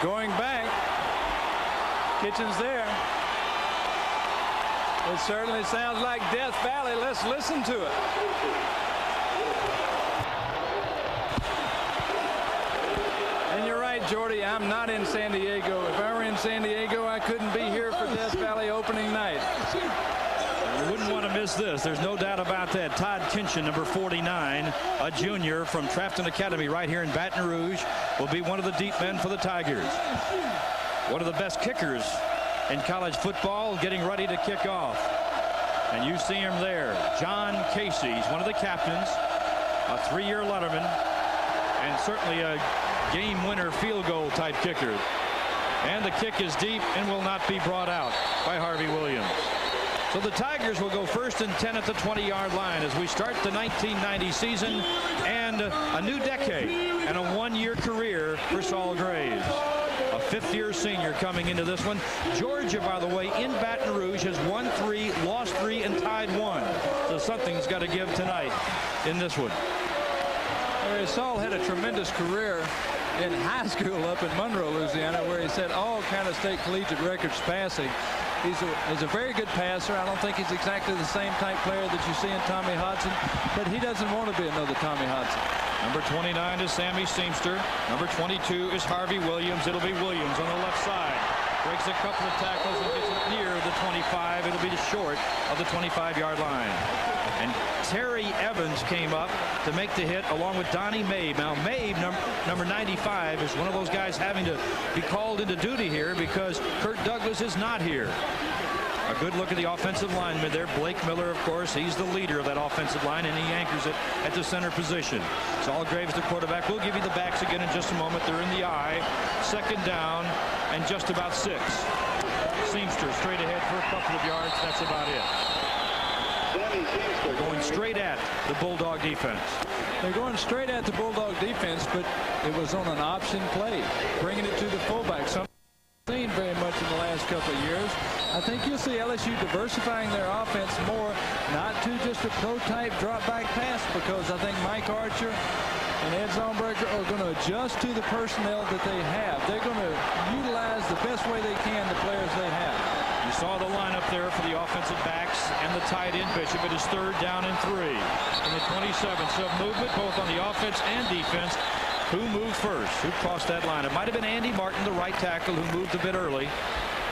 Going back. Kitchen's there. It certainly sounds like Death Valley. Let's listen to it. And you're right, Jordy. I'm not in San Diego. If I were in San Diego, I couldn't be here for Death Valley opening night. You wouldn't want to miss this. There's no doubt about that. Todd Kinchin, number 49, a junior from Trafton Academy right here in Baton Rouge, will be one of the deep men for the Tigers. One of the best kickers in college football, getting ready to kick off. And you see him there. John Casey. He's one of the captains, a 3-year letterman, and certainly a game winner field goal type kicker. And the kick is deep and will not be brought out by Harvey Williams. So the Tigers will go 1st and 10 at the 20-yard line as we start the 1990 season and a new decade and a 1-year career for Saul Graves. A 5th-year senior coming into this one. Georgia, by the way, in Baton Rouge has won 3, lost 3, and tied 1. So something's got to give tonight in this one. Saul had a tremendous career in high school up in Monroe, Louisiana, where he set all kind of state collegiate records passing. He's a very good passer. I don't think he's exactly the same type player that you see in Tommy Hodson, but he doesn't want to be another Tommy Hodson. Number 29 is Sammy Seamster. Number 22 is Harvey Williams. It'll be Williams on the left side. Breaks a couple of tackles and gets it near the 25. It'll be short of the 25-yard line. And Terry Evans came up to make the hit along with Donnie Mabe. Now Mabe, number 95, is one of those guys having to be called into duty here because Kurt Douglas is not here. A good look at the offensive lineman there. Blake Miller, of course, he's the leader of that offensive line, and he anchors it at the center position. Saul Graves, the quarterback. We'll give you the backs again in just a moment. They're in the eye. 2nd down and just about 6. Seamster straight ahead for a couple of yards. That's about it. They're going straight at the Bulldog defense. They're going straight at the Bulldog defense, but it was on an option play, bringing it to the fullback. Something we've seen very much in the last couple of years. I think you'll see LSU diversifying their offense more, not to just a pro-type drop-back pass, because I think Mike Archer and Ed Zomberger are going to adjust to the personnel that they have. They're going to utilize the best way they can the players they have. You saw the lineup there for the offensive backs and the tight end Bishop. It is 3rd down and 3 in the 27. So movement both on the offense and defense. Who moved first? Who crossed that line? It might have been Andy Martin, the right tackle, who moved a bit early,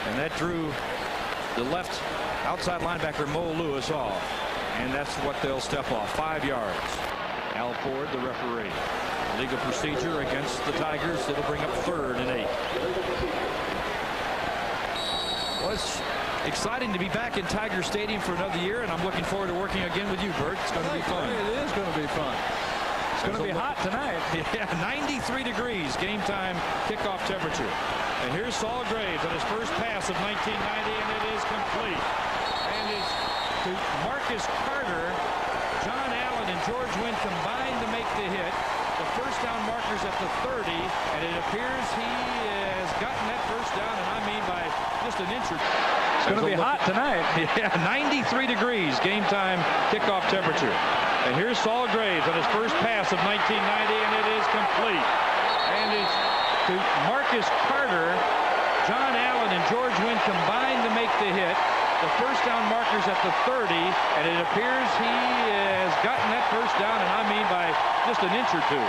and that drew the left outside linebacker Mo Lewis off, and that's what they'll step off. 5 yards. Al Ford, the referee. Legal procedure against the Tigers. It'll bring up 3rd and 8. Well, it's exciting to be back in Tiger Stadium for another year, and I'm looking forward to working again with you, Bert. It's going to be fun. It is going to be fun. It's going to be hot tonight. Yeah, 93 degrees game time kickoff temperature. And here's Saul Graves on his first pass of 1990, and it is complete. And it's to Marcus Carter. John Allen and George Wynn combined to make the hit. The first down markers at the 30, and it appears he has gotten that first down, and I mean by just an inch or two. It's going to be hot tonight. Yeah, 93 degrees game time kickoff temperature. And here's Saul Graves on his first pass of 1990, and it is complete. And it's to Marcus Carter. John Allen and George Wynn combined to make the hit. The first down markers at the 30, and it appears he has gotten that first down, and I mean by just an inch or two.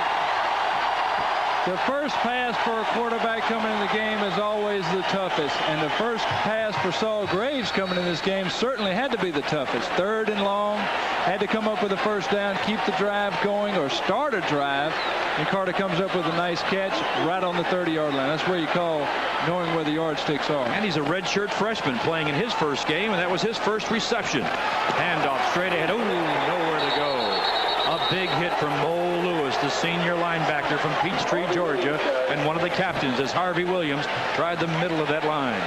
The first pass for a quarterback coming in the game is always the toughest, and the first pass for Saul Graves coming in this game certainly had to be the toughest. 3rd and long, had to come up with a first down, keep the drive going, or start a drive, and Carter comes up with a nice catch right on the 30-yard line. That's where you call knowing where the yardsticks are. And he's a redshirt freshman playing in his first game, and that was his first reception. Handoff straight ahead. Oh, nowhere to go. A big hit from Mo Lewis, the senior linebacker from Peachtree, Georgia, and one of the captains as Harvey Williams tried the middle of that line.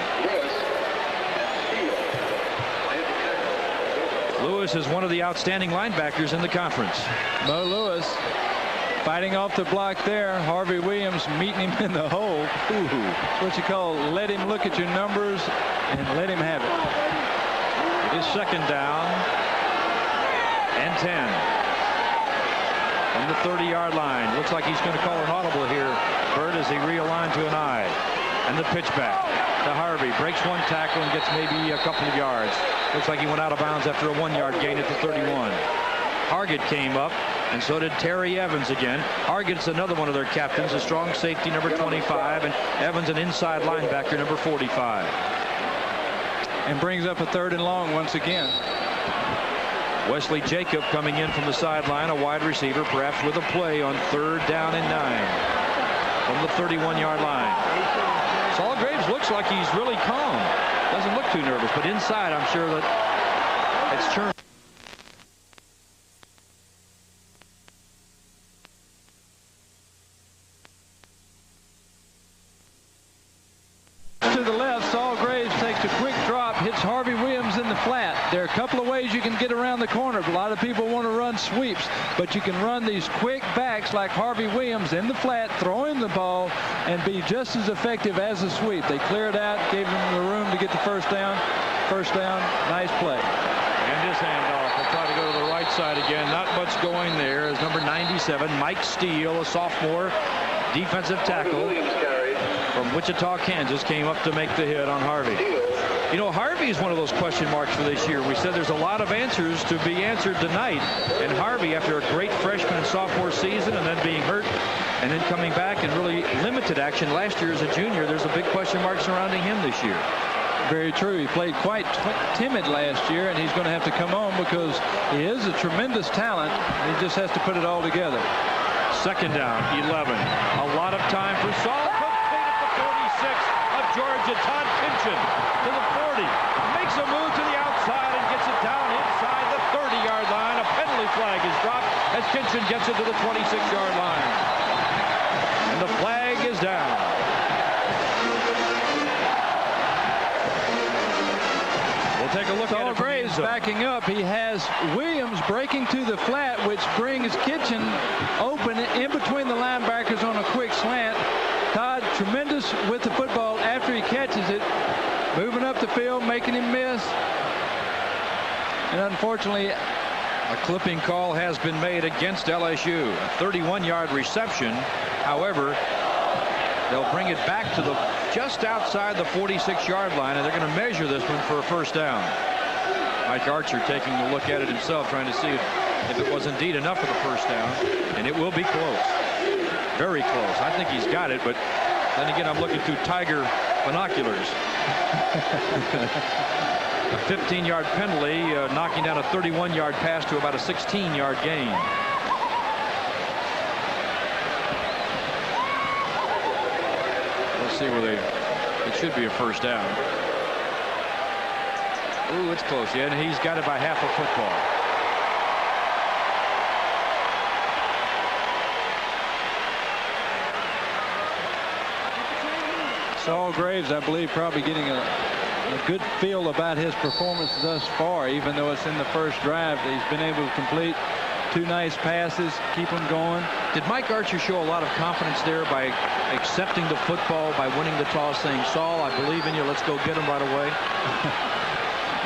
Lewis is one of the outstanding linebackers in the conference. Mo Lewis fighting off the block there. Harvey Williams meeting him in the hole. Ooh, that's what you call let him look at your numbers and let him have it. It is 2nd down and 10. From the 30-yard line. Looks like he's going to call an audible here, Bert, as he realigned to an eye. And the pitch back to Harvey. Breaks one tackle and gets maybe a couple of yards. Looks like he went out of bounds after a 1-yard gain at the 31. Hargett came up, and so did Terry Evans again. Hargett's another one of their captains, a strong safety, number 25, and Evans an inside linebacker, number 45. And brings up a 3rd and long once again. Wesley Jacob coming in from the sideline, a wide receiver, perhaps with a play on 3rd down and 9 from the 31-yard line. Saul Graves looks like he's really calm. Doesn't look too nervous, but inside I'm sure that it's churned. To the left, Saul Graves takes a quick drop, hits Harvey Williams in the flat. There are a couple of ways you can get around the corner. A lot of people want to run sweeps, but you can run these quick backs like Harvey Williams in the flat, throwing the ball, and be just as effective as a sweep. They cleared out, gave him the room to get the first down. First down, nice play. And his handoff will try to go to the right side again. Not much going there as number 97, Mike Steele, a sophomore defensive tackle from Wichita, Kansas, came up to make the hit on Harvey. You know, Harvey is one of those question marks for this year. We said there's a lot of answers to be answered tonight. And Harvey, after a great freshman and sophomore season and then being hurt and then coming back and really limited action last year as a junior, there's a big question mark surrounding him this year. Very true. He played quite timid last year, and he's going to have to come on because he is a tremendous talent. He just has to put it all together. 2nd down, 11. A lot of time for Saul. Complete at the 46 of Georgia. Todd Kinchin to the 40. Makes a move to the outside and gets it down inside the 30-yard line. A penalty flag is dropped as Kinchin gets it to the 26-yard line. And the flag is down. We'll take a look at it. Graves backing up. He has Williams breaking to the flat, which brings Kitchen open in between the linebackers on a quick slant. Todd, tremendous with the football after he catches it, moving up the field, making him miss. And unfortunately, a clipping call has been made against LSU. A 31-yard reception. However, they'll bring it back to the just outside the 46-yard line, and they're going to measure this one for a first down. Mike Archer taking a look at it himself, trying to see if it was indeed enough for the first down, and it will be close. Very close. I think he's got it, but then again, I'm looking through Tiger binoculars. A 15-yard penalty, knocking down a 31-yard pass to about a 16-yard gain. See where it should be a first down. Ooh, it's close. Yeah, and he's got it by half a football. Saul Graves, I believe, probably getting a good feel about his performance thus far, even though it's in the first drive. He's been able to complete 2 nice passes, keep them going. Did Mike Archer show a lot of confidence there by accepting the football, by winning the toss, saying, Saul, I believe in you, let's go get him right away?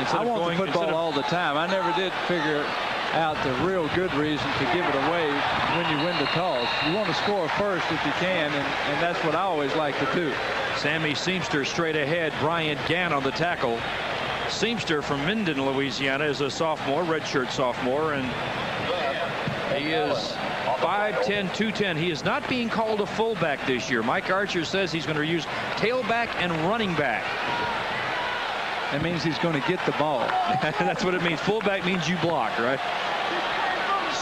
I want the football all the time. I never did figure out the real good reason to give it away when you win the toss. You want to score first if you can, and that's what I always like to do. Sammy Seamster straight ahead. Bryant Gann on the tackle. Seamster from Minden, Louisiana, is a sophomore, redshirt sophomore, and he is 5'10", 210. He is not being called a fullback this year. Mike Archer says he's going to use tailback and running back. That means he's going to get the ball. That's what it means. Fullback means you block, right?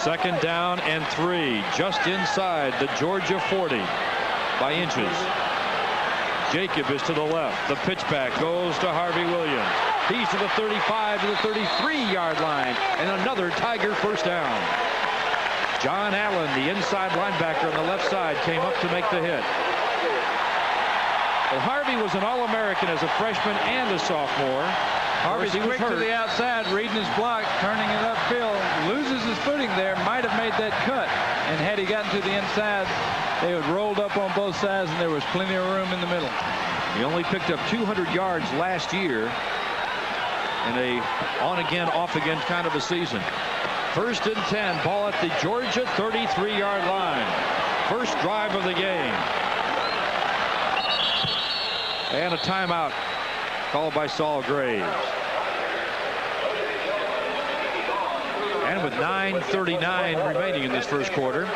2nd down and 3. Just inside the Georgia 40 by inches. Jacob is to the left. The pitchback goes to Harvey Williams. He's to the 35 to the 33-yard line. And another Tiger first down. John Allen, the inside linebacker on the left side, came up to make the hit. Well, Harvey was an All-American as a freshman and a sophomore. Harvey's quick to the outside, reading his block, turning it upfield, loses his footing there, might have made that cut. And had he gotten to the inside, they had rolled up on both sides, and there was plenty of room in the middle. He only picked up 200 yards last year in a on-again, off-again kind of a season. 1st and 10, ball at the Georgia 33-yard line. First drive of the game. And a timeout called by Saul Graves. And with 9:39 remaining in this first quarter,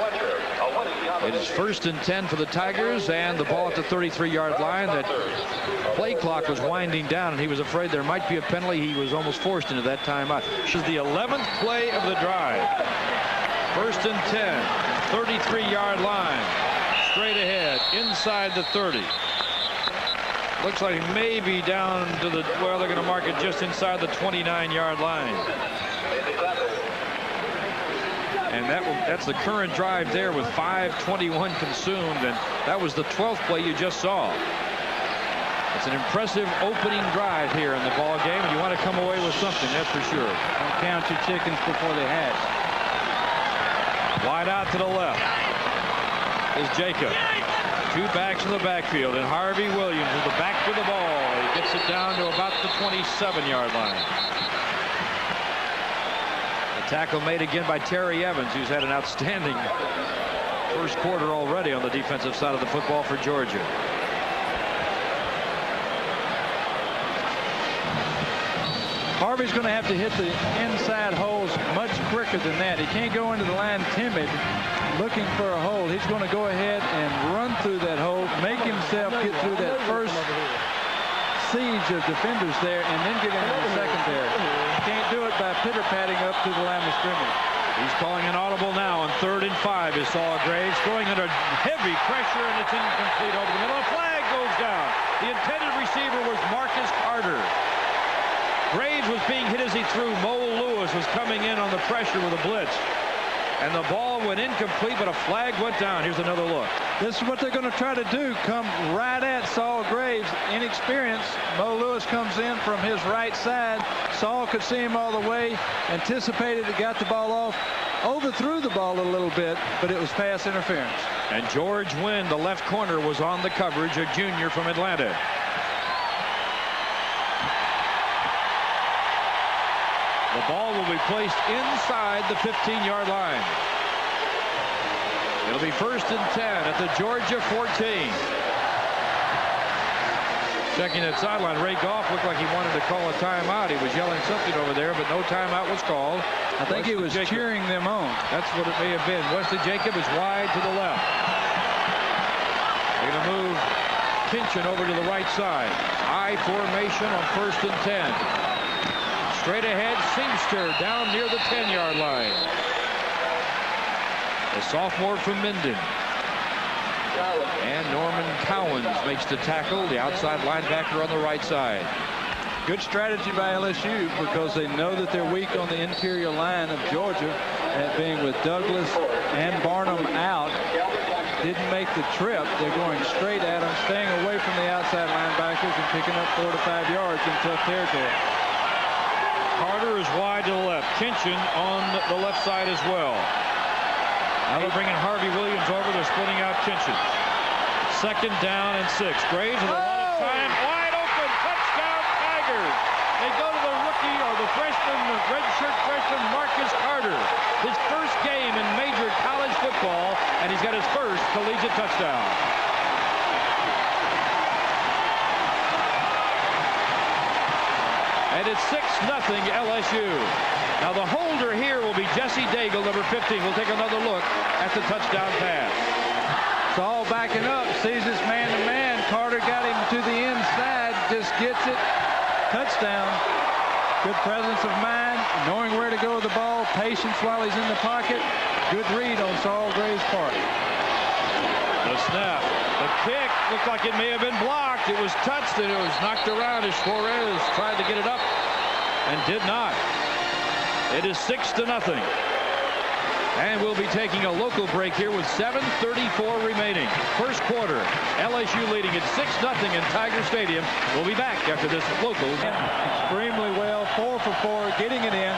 it is 1st and 10 for the Tigers, and the ball at the 33-yard line. That play clock was winding down, and he was afraid there might be a penalty. He was almost forced into that timeout. This is the 11th play of the drive. 1st and 10, 33-yard line, straight ahead, inside the 30. Looks like maybe down to the, well, they're going to mark it just inside the 29-yard line. And that's the current drive there with 5:21 consumed, and that was the 12th play you just saw. It's an impressive opening drive here in the ball game, and you want to come away with something, that's for sure. Don't count your chickens before they hatch. Wide out to the left is Jacob. 2 backs in the backfield, and Harvey Williams with the back to the ball. He gets it down to about the 27-yard line. Tackle made again by Terry Evans, who's had an outstanding first quarter already on the defensive side of the football for Georgia. Harvey's going to have to hit the inside holes much quicker than that. He can't go into the line timid, looking for a hole. He's going to go ahead and run through that hole, make himself get through that first siege of defenders there, and then get into the secondary. Can't do it by pitter-patting up to the line of scrimmage. He's calling an audible now on 3rd and 5 is Saul Graves, throwing under heavy pressure, and it's incomplete over the middle. A flag goes down. The intended receiver was Marcus Carter. Graves was being hit as he threw. Mo Lewis was coming in on the pressure with a blitz, and the ball went incomplete, but a flag went down. Here's another look. This is what they're going to try to do, come right at Saul Graves. Inexperienced. Mo Lewis comes in from his right side. Saul could see him all the way, anticipated it, got the ball off, overthrew the ball a little bit, but it was pass interference. And George Wynn, the left corner, was on the coverage, a junior from Atlanta. The ball will be placed inside the 15-yard line. It'll be 1st and 10 at the Georgia 14. Checking that sideline, Ray Goff looked like he wanted to call a timeout. He was yelling something over there, but no timeout was called. I think he was cheering them on. That's what it may have been. Wesley Jacob is wide to the left. They're going to move Kinchin over to the right side. I formation on 1st and 10. Straight ahead, Singster down near the 10-yard line. The sophomore from Minden. And Norman Cowens makes the tackle, the outside linebacker on the right side. Good strategy by LSU, because they know that they're weak on the interior line of Georgia, that being with Douglas and Barnum out. Didn't make the trip. They're going straight at them, staying away from the outside linebackers and picking up 4 to 5 yards in tough territory. Carter is wide to the left. Kinchin on the left side as well. Now they're bringing Harvey Williams over. They're splitting out Kinchin. 2nd down and 6. Graves with a lot of time. Wide open. Touchdown Tigers. They go to the rookie, or the freshman, the redshirt freshman, Marcus Carter. His first game in major college football, and he's got his first collegiate touchdown. And it's 6-0 LSU. Now the holder here will be Jesse Daigle, number 15. We'll take another look at the touchdown pass. Saul backing up, sees this man-to-man. Carter got him to the inside, just gets it. Touchdown. Good presence of mind, knowing where to go with the ball, patience while he's in the pocket. Good read on Saul Graves' part. The snap. The kick looked like it may have been blocked. It was touched and it was knocked around as Flores tried to get it up and did not. It is 6-0. And we'll be taking a local break here with 7:34 remaining. First quarter, LSU leading at 6-0 in Tiger Stadium. We'll be back after this local. Extremely well, 4 for 4, getting it in.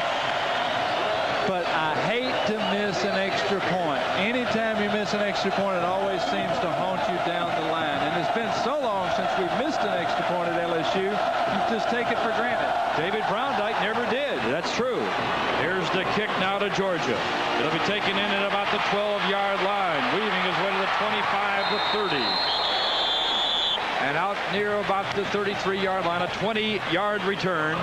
But I hate to miss an extra point. Anytime you miss an extra point, it always seems to haunt you down the line. And it's been so long since we've missed an extra point at LSU, you just take it for granted. David Browndyke never did. That's true. Here's the kick now to Georgia. It'll be taken in at about the 12-yard line, weaving his way to the 25 to 30. And out near about the 33-yard line, a 20-yard return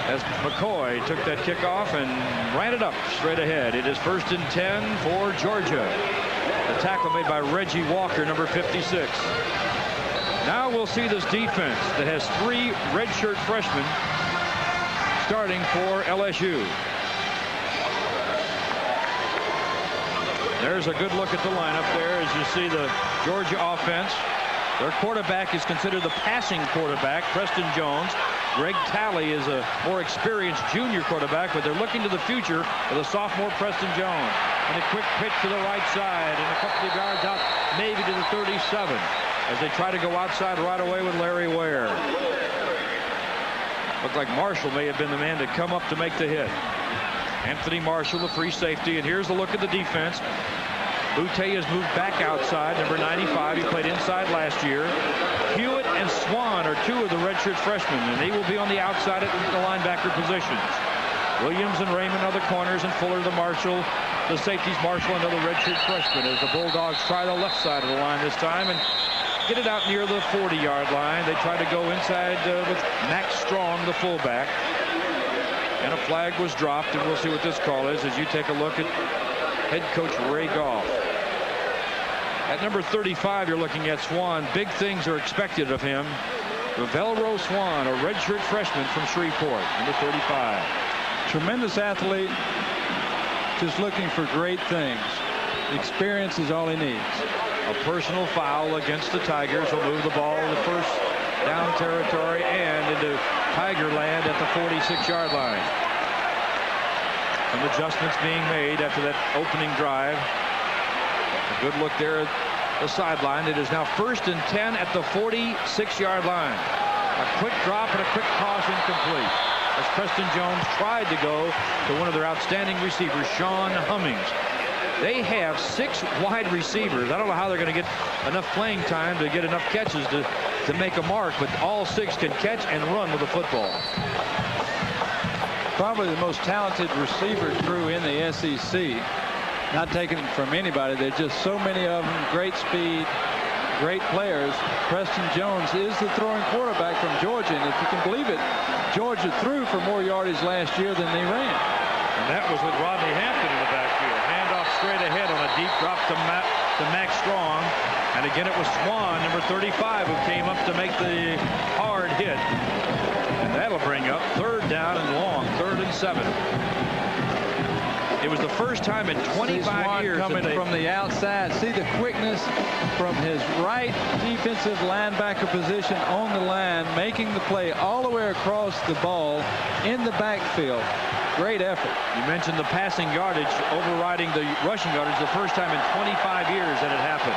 as McCoy took that kickoff and ran it up straight ahead. It is 1st and 10 for Georgia. The tackle made by Reggie Walker, number 56. Now we'll see this defense that has 3 redshirt freshmen starting for LSU. There's a good look at the lineup there as you see the Georgia offense. Their quarterback is considered the passing quarterback, Preston Jones. Greg Talley is a more experienced junior quarterback, but they're looking to the future for the sophomore Preston Jones. And a quick pitch to the right side and a couple of yards out, maybe to the 37, as they try to go outside right away with Larry Ware. Looked like Marshall may have been the man to come up to make the hit. Anthony Marshall, the free safety, and here's a look at the defense. Boutte has moved back outside, number 95. He played inside last year. Hewitt and Swan are 2 of the redshirt freshmen, and they will be on the outside at the linebacker positions. Williams and Raymond are the corners, and Fuller the Marshall. The safeties, Marshall, another redshirt freshman, as the Bulldogs try the left side of the line this time and get it out near the 40-yard line. They try to go inside with Max Strong, the fullback. And a flag was dropped, and we'll see what this call is as you take a look at head coach Ray Goff. At number 35, you're looking at Swan. Big things are expected of him. Ravelro Swan, a redshirt freshman from Shreveport, number 35. Tremendous athlete, just looking for great things. Experience is all he needs. A personal foul against the Tigers will move the ball to the first down territory and into Tiger land at the 46-yard line. Some adjustments being made after that opening drive. A good look there at the sideline. It is now 1st and 10 at the 46-yard line. A quick drop and a quick toss incomplete, as Preston Jones tried to go to one of their outstanding receivers, Sean Hummings. They have 6 wide receivers. I don't know how they're going to get enough playing time to get enough catches to make a mark, but all 6 can catch and run with the football. Probably the most talented receiver crew in the SEC. Not taken from anybody. There's just so many of them. Great speed, great players. Preston Jones is the throwing quarterback from Georgia, and if you can believe it, Georgia threw for more yardage last year than they ran. And that was with Rodney Hampton in the backfield. Handoff straight ahead on a deep drop to Max Strong. And again, it was Swan, number 35, who came up to make the hard hit. And that'll bring up 3rd down and long, 3rd and 7. It was the first time in 25 years coming from the outside. See the quickness from his right defensive linebacker position on the line, making the play all the way across the ball in the backfield. Great effort. You mentioned the passing yardage overriding the rushing yardage, the first time in 25 years that it happened.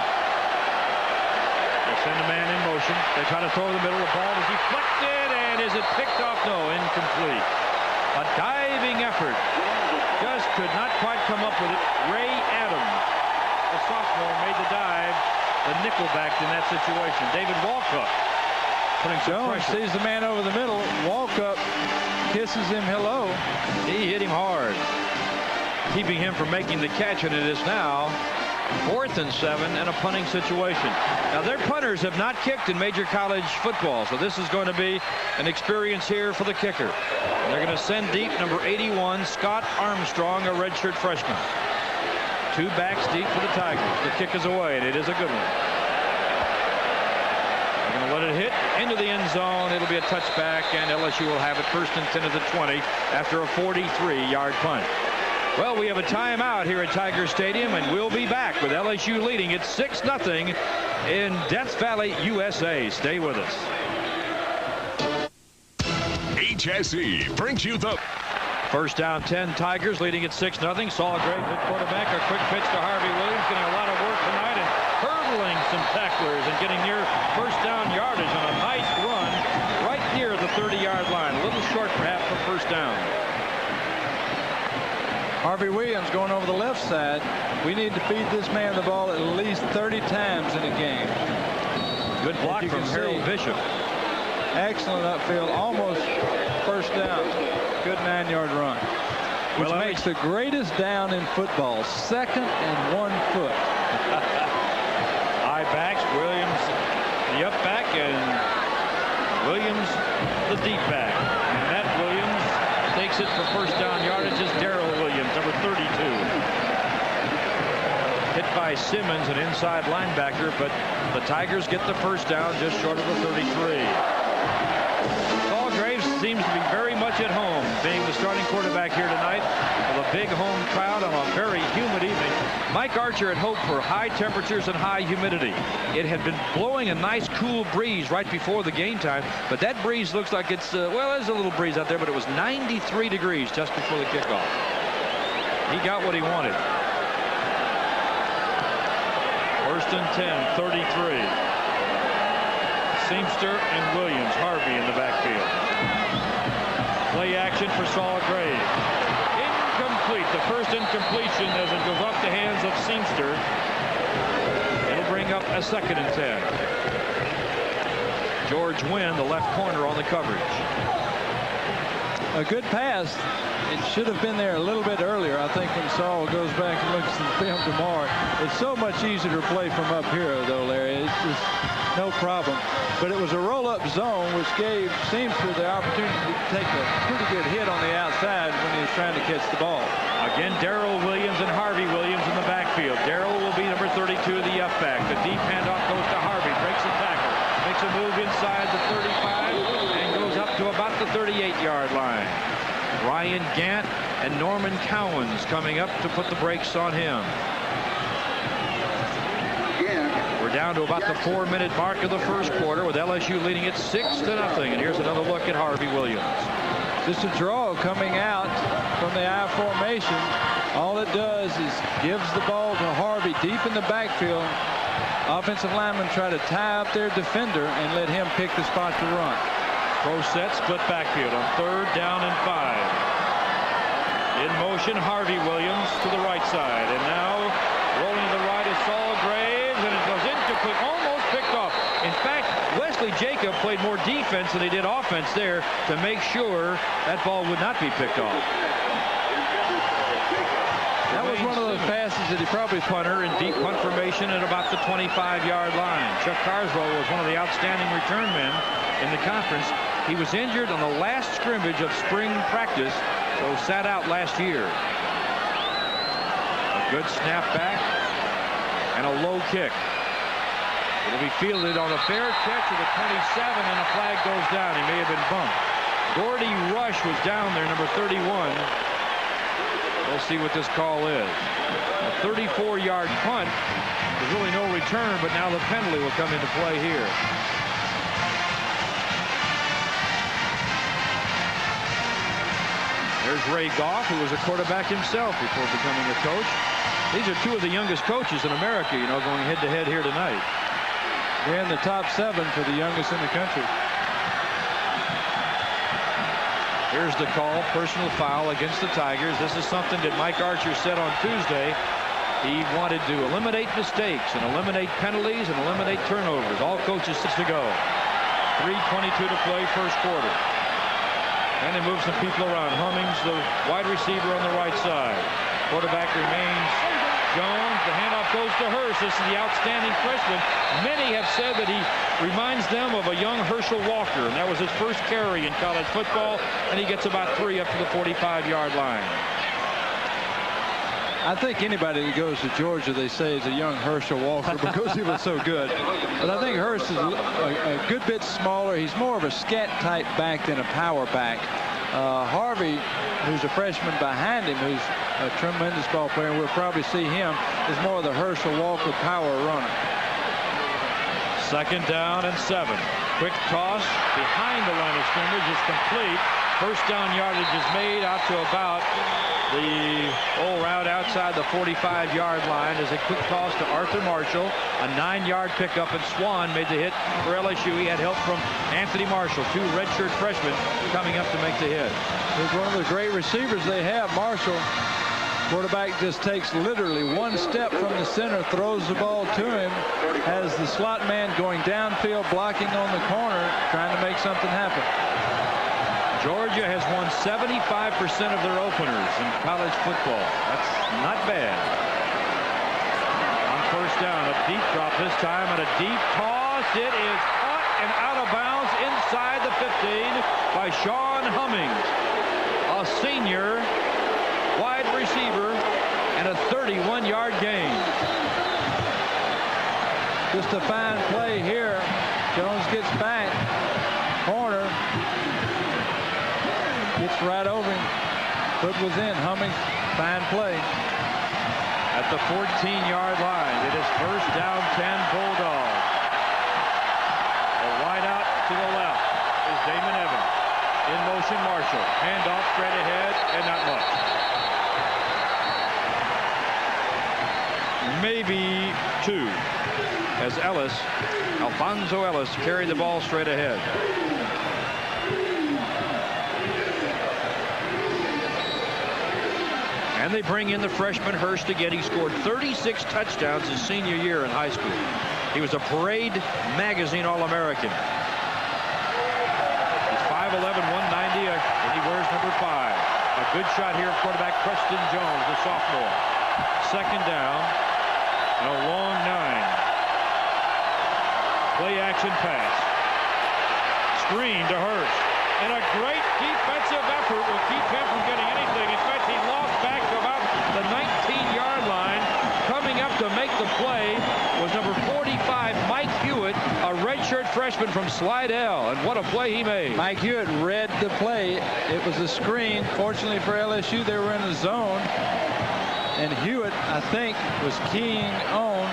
They send a man in motion. They try to throw the middle. The ball is deflected, and is it picked off? No, incomplete. A diving effort. Just could not quite come up with it. Ray Adams, the sophomore, made the dive. The nickelback in that situation. David Walkup putting some Jones pressure. sees the man over the middle. Walkup kisses him hello. He hit him hard, keeping him from making the catch, and it is now 4th and 7 and a punting situation. Now, their punters have not kicked in major college football, so this is going to be an experience here for the kicker. And they're going to send deep number 81, Scott Armstrong, a redshirt freshman. 2 backs deep for the Tigers. The kick is away, and it is a good one. They're going to let it hit into the end zone. It'll be a touchback, and LSU will have it 1st and 10 at the 20 after a 43-yard punt. Well, we have a timeout here at Tiger Stadium, and we'll be back with LSU leading it 6-0 in Death Valley, USA. Stay with us. HSE brings you the 1st down 10, Tigers leading at 6-0. Saw a great good quarterback, a quick pitch to Harvey Williams, getting a lot of work tonight and hurdling some tacklers and getting near 1st down yardage on a nice run right near the 30-yard line. A little short perhaps for 1st down. Harvey Williams going over the left side. We need to feed this man the ball at least 30 times in a game. Good block from Harold Bishop. Excellent upfield, almost 1st down. Good 9-yard run, which makes the greatest down in football, 2nd and 1 foot. High backs, Williams, the up back, and Williams, the deep back. And Matt Williams takes it for first down yardage as Darrell Williams, number 32. Hit by Simmons, an inside linebacker, but the Tigers get the first down just short of the 33. Saul Graves seems to be very much at home, being the starting quarterback here tonight with a big home crowd on a very humid evening. Mike Archer had hoped for high temperatures and high humidity. It had been blowing a nice cool breeze right before the game time, but that breeze looks like it's, well, there's a little breeze out there, but it was 93 degrees just before the kickoff. He got what he wanted. First and 10, 33. Seamster and Williams, Harvey in the backfield. Play action for Saul Graves. Incomplete. The first incompletion as it goes off the hands of Seamster. It'll bring up a second and 10. George Wynn, the left corner, on the coverage. A good pass. It should have been there a little bit earlier. I think when Saul goes back and looks at the film tomorrow, it's so much easier to play from up here, though, Larry. It's just no problem. But it was a roll-up zone, which gave Seamster the opportunity to take a pretty good hit on the outside when he was trying to catch the ball. Again, Darrell Williams and Harvey Williams in the backfield. Darrell will be number 32, the F-back. The deep handoff goes to Harvey, breaks a tackle, makes a move inside the 35, and goes up to about the 38-yard line. Ryan Gant and Norman Cowens coming up to put the brakes on him. We're down to about the 4-minute mark of the first quarter with LSU leading it 6-0. And here's another look at Harvey Williams. Just a draw coming out from the I formation. All it does is gives the ball to Harvey deep in the backfield. Offensive linemen try to tie up their defender and let him pick the spot to run. Pro set split backfield on 3rd down and 5. In motion, Harvey Williams to the right side. And now rolling to the right is Saul Graves, and it goes incomplete, almost picked off. In fact, Wesley Jacob played more defense than he did offense there to make sure that ball would not be picked off. That was one of those passes that he probably punter in deep punt formation at about the 25-yard line. Chuck Carswell was one of the outstanding return men in the conference. He was injured on the last scrimmage of spring practice, so sat out last year. A good snap back and a low kick. It'll be fielded on a fair catch at the 27, and a flag goes down. He may have been bumped. Gordy Rush was down there, number 31. We'll see what this call is. A 34-yard punt. There's really no return, but now the penalty will come into play here. There's Ray Goff, who was a quarterback himself before becoming a coach. These are two of the youngest coaches in America, you know, going head-to-head here tonight. They're in the top 7 for the youngest in the country. Here's the call, personal foul against the Tigers. This is something that Mike Archer said on Tuesday. He wanted to eliminate mistakes and eliminate penalties and eliminate turnovers. All coaches 6 to go. 3:22 to play first quarter. And they move some people around. Hummings, the wide receiver on the right side. Quarterback remains Jones. The handoff goes to Hurst. This is the outstanding freshman. Many have said that he reminds them of a young Herschel Walker, and that was his first carry in college football, and he gets about 3 up to the 45-yard line. I think anybody that goes to Georgia, they say, is a young Herschel Walker because he was so good. But I think Hurst is a good bit smaller. He's more of a scat type back than a power back. Harvey, who's a freshman behind him, who's a tremendous ball player, and we'll probably see him, is more of the Herschel Walker power runner. 2nd down and 7. Quick toss behind the line of scrimmage is complete. First down yardage is made out to about the route outside the 45-yard line. Is a quick toss to Arthur Marshall. A 9-yard pickup, and Swan made the hit for LSU. He had help from Anthony Marshall, 2 redshirt freshmen coming up to make the hit. He's one of the great receivers they have, Marshall. Quarterback just takes literally 1 step from the center, throws the ball to him, has the slot man going downfield, blocking on the corner, trying to make something happen. Georgia has won 75% of their openers in college football. That's not bad. On first down, a deep drop this time and a deep toss. It is caught and out of bounds inside the 15 by Sean Hummings, a senior wide receiver, and a 31-yard gain. Just a fine play here. Jones gets back. Corner. Gets right over him. Foot was in. Hummings, fine play. At the 14-yard line, it is first down 10 Bulldogs. A wide out to the left is Damon Evans. In motion, Marshall. Handoff straight ahead, and not much. Maybe two, as Alfonso Ellis carried the ball straight ahead. And they bring in the freshman Hurst again. He scored 36 touchdowns his senior year in high school. He was a Parade Magazine All-American. He's 5'11", 190, and he wears number 5. A good shot here of quarterback Preston Jones, the sophomore. Second down, and a long 9. Play action pass. Screen to Hurst. And a great defensive effort will keep him from getting anything. In fact, he lost back to about the 19-yard line. Coming up to make the play was number 45, Mike Hewitt, a redshirt freshman from Slidell. And what a play he made. Mike Hewitt read the play. It was a screen. Fortunately for LSU, they were in the zone. And Hewitt, I think, was keying on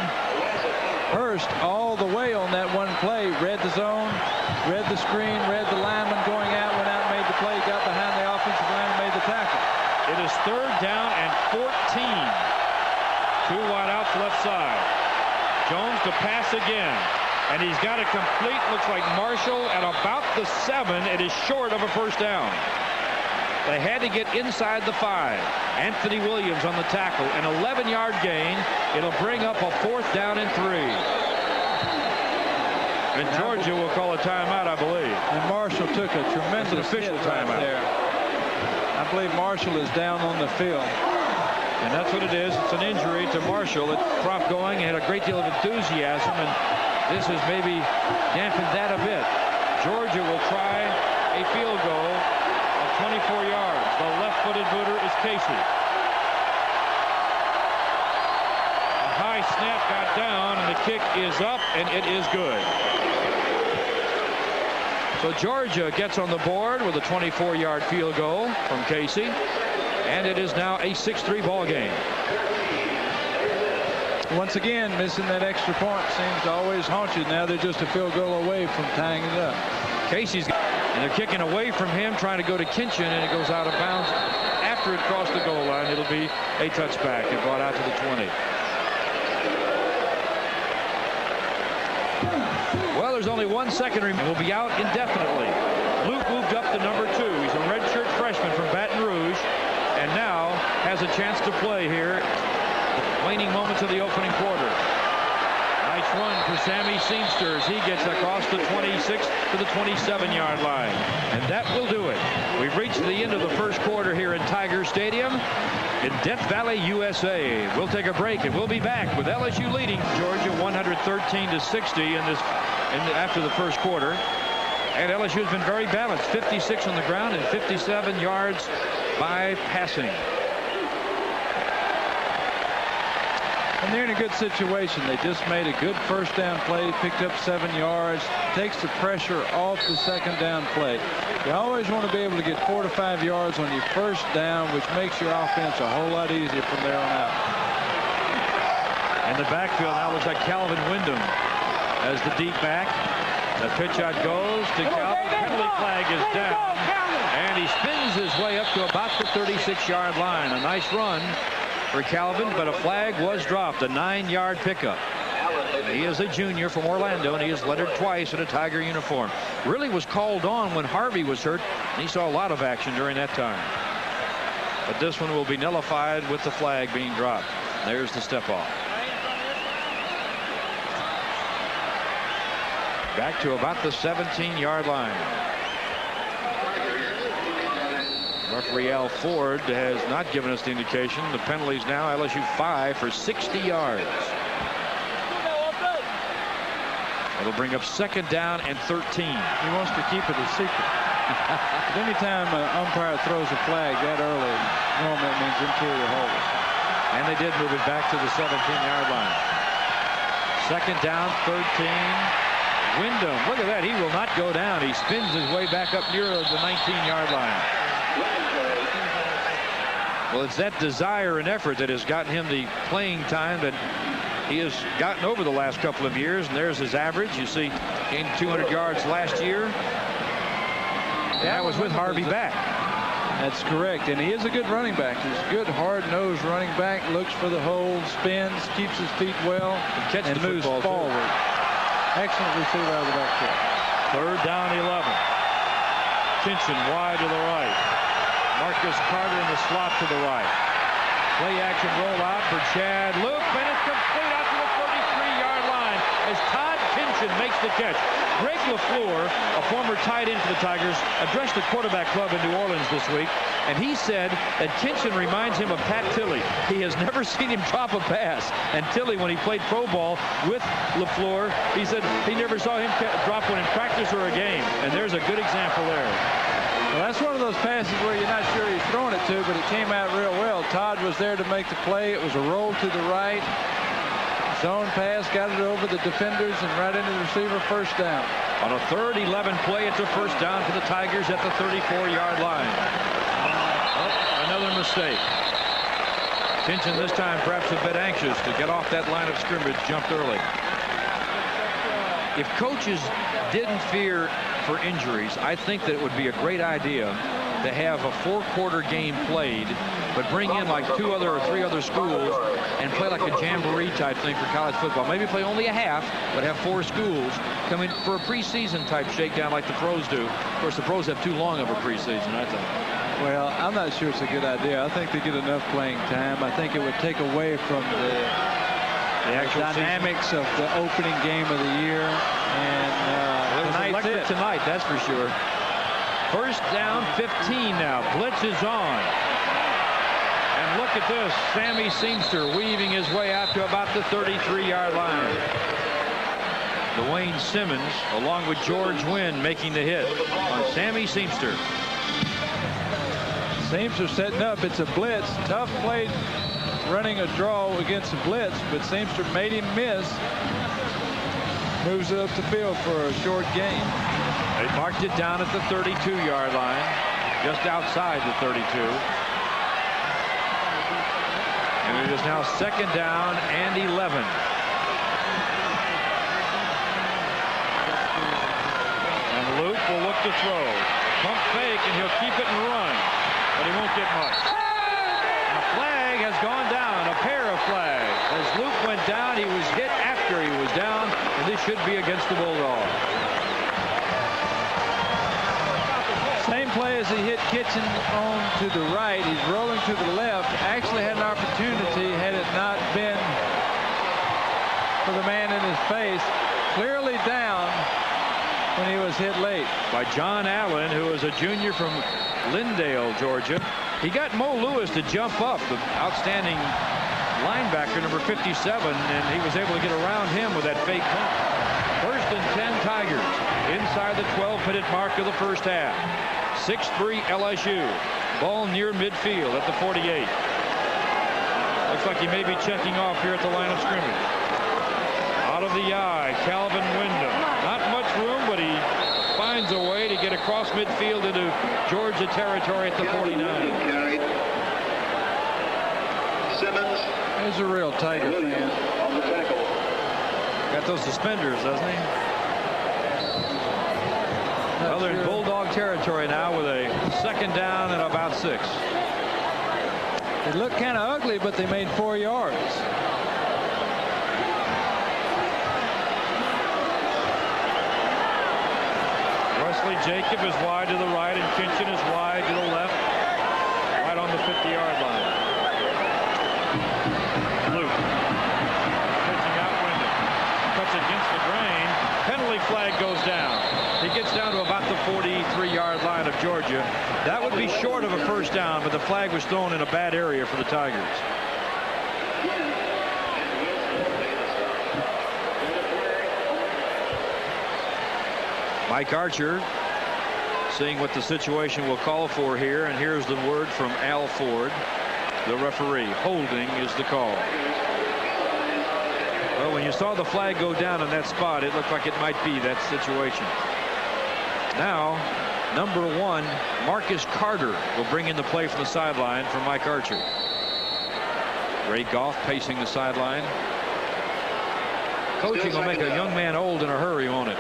Hurst all the way on that one play. Read the zone, read the screen, read the lineman going out, went out and made the play, got behind the offensive line and made the tackle. It is third down and 14. Two wide outs left side. Jones to pass again. And he's got it complete. Looks like Marshall at about the 7. It is short of a first down. They had to get inside the 5. Anthony Williams on the tackle. An 11-yard gain. It'll bring up a fourth down and 3. And Georgia will call a timeout, I believe. And Marshall took a tremendous official timeout there. I believe Marshall is down on the field. And that's what it is. It's an injury to Marshall that propped going. He had a great deal of enthusiasm, and this has maybe dampened that a bit. Georgia will try a field goal of 24 yards. The left-footed booter is Casey. A high snap got down, and the kick is up, and it is good. So Georgia gets on the board with a 24-yard field goal from Casey, and it is now a 6-3 ball game. Once again, missing that extra point seems to always haunt you. Now they're just a field goal away from tying it up. Casey's, and they're kicking away from him, trying to go to Kinchin, and it goes out of bounds. After it crossed the goal line, it'll be a touchback and brought out to the 20. Well, there's only 1 second remaining. Will be out indefinitely. Luke moved up to number 2. He's a redshirt freshman from Baton Rouge, and now has a chance to play here. The waning moments of the opening quarter. Nice run for Sammy Seamsters. He gets across the 26 to the 27-yard line, and that will do it. We've reached the end of the first quarter here in Tiger Stadium in Death Valley, USA. We'll take a break, and we'll be back with LSU leading Georgia 113-60 after the first quarter. And LSU has been very balanced, 56 on the ground and 57 yards by passing. And they're in a good situation. They just made a good first down play, picked up 7 yards, takes the pressure off the second down play. You always want to be able to get 4 to 5 yards on your first down, which makes your offense a whole lot easier from there on out. And the backfield now looks like Calvin Wyndham as the deep back. The pitch out goes to Calvin. Penalty flag is down. And he spins his way up to about the 36-yard line. A nice run for Calvin, but a flag was dropped. A 9-yard pickup. He is a junior from Orlando, and he is lettered twice in a Tiger uniform. Really was called on when Harvey was hurt, and he saw a lot of action during that time. But this one will be nullified with the flag being dropped. There's the step off. Back to about the 17-yard line. Referee Al Ford has not given us the indication. The penalties now, LSU 5 for 60 yards. It'll bring up 2nd down and 13. He wants to keep it a secret. But anytime an umpire throws a flag that early, normally it means interior holding. And they did move it back to the 17-yard line. 2nd down, 13. Wyndham, look at that. He will not go down. He spins his way back up near the 19-yard line. Well, it's that desire and effort that has gotten him the playing time that he has gotten over the last couple of years. And there's his average. You see, gained 200 yards last year. That was with Harvey back. That's correct. And he is a good running back. He's a good, hard-nosed running back. Looks for the hole, spins, keeps his feet well, and moves forward. Excellent receiver out of the backfield. 3rd down, 11. Tinchin wide to the right. Marcus Carter in the slot to the right. Play action roll out for Chad Luke, and it's complete out to the 33-yard line as Todd Tinchin makes the catch. Greg LaFleur, a former tight end for the Tigers, addressed the quarterback club in New Orleans this week, and he said that Tinchin reminds him of Pat Tilley. He has never seen him drop a pass. And Tilley, when he played pro ball with LaFleur, he said he never saw him drop one in practice or a game. And there's a good example there. Well, that's one of those passes where you're not sure he's throwing it to, but it came out real well. Todd was there to make the play. It was a roll to the right. Zone pass, got it over the defenders and right into the receiver, 1st down. On a 3rd 11 play, it's a 1st down for the Tigers at the 34-yard line. Oh, another mistake. Tinchin this time perhaps a bit anxious to get off that line of scrimmage, jumped early. If coaches didn't fear for injuries, I think that it would be a great idea to have a 4-quarter game played, but bring in like 2 other or 3 other schools and play like a jamboree type thing for college football. Maybe play only a half, but have 4 schools come in for a preseason type shakedown like the pros do. Of course, the pros have too long of a preseason, I think. Well, I'm not sure it's a good idea. I think they get enough playing time. I think it would take away from the actual dynamics of the opening game of the year. And tonight, that's for sure. 1st down, 15 now. Blitz is on. And look at this. Sammy Seamster weaving his way out to about the 33-yard line. Dwayne Simmons, along with George Wynn, making the hit on Sammy Seamster. Seamster setting up. It's a blitz. Tough play running a draw against a blitz, but Seamster made him miss. Moves it up the field for a short gain. They marked it down at the 32-yard line, just outside the 32. And it is now 2nd down and 11. And Luke will look to throw. Pump fake, and he'll keep it and run. But he won't get much. And a flag has gone down, a pair of flags. As Luke went down, he was hit after he was down, and this should be against the Bulldogs. Same play as he hit Kitchen on to the right. He's rolling to the left. Actually had an opportunity had it not been for the man in his face. Clearly down when he was hit late. By John Allen, who is a junior from Lindale, Georgia. He got Mo Lewis to jump up, the outstanding linebacker, number 57, and he was able to get around him with that fake punt. 1st and 10 Tigers inside the 12-minute mark of the 1st half. 6-3 LSU. Ball near midfield at the 48. Looks like he may be checking off here at the line of scrimmage. Out of the eye, Calvin Wyndham. Not much room, but he finds a way to get across midfield into Georgia territory at the 49. Simmons. He's a real Tiger fan. Got those suspenders, doesn't he? Well, they're in Bulldog territory now with a 2nd down and about 6. It looked kind of ugly, but they made 4 yards. Wesley Jacob is wide to the right, and Kinchin is wide to the left, right on the 50-yard line. Luke pitching out Wyndham. Cuts against the grain. Penalty flag goes down. He gets down to about the 43-yard line of Georgia. That would be short of a 1st down, but the flag was thrown in a bad area for the Tigers. Mike Archer seeing what the situation will call for here, and here's the word from Al Ford, the referee. Holding is the call. Well, when you saw the flag go down in that spot, it looked like it might be that situation. Now, number 1, Marcus Carter, will bring in the play from the sideline for Mike Archer. Ray Goff pacing the sideline. Coaching will make a young man old in a hurry, won't it?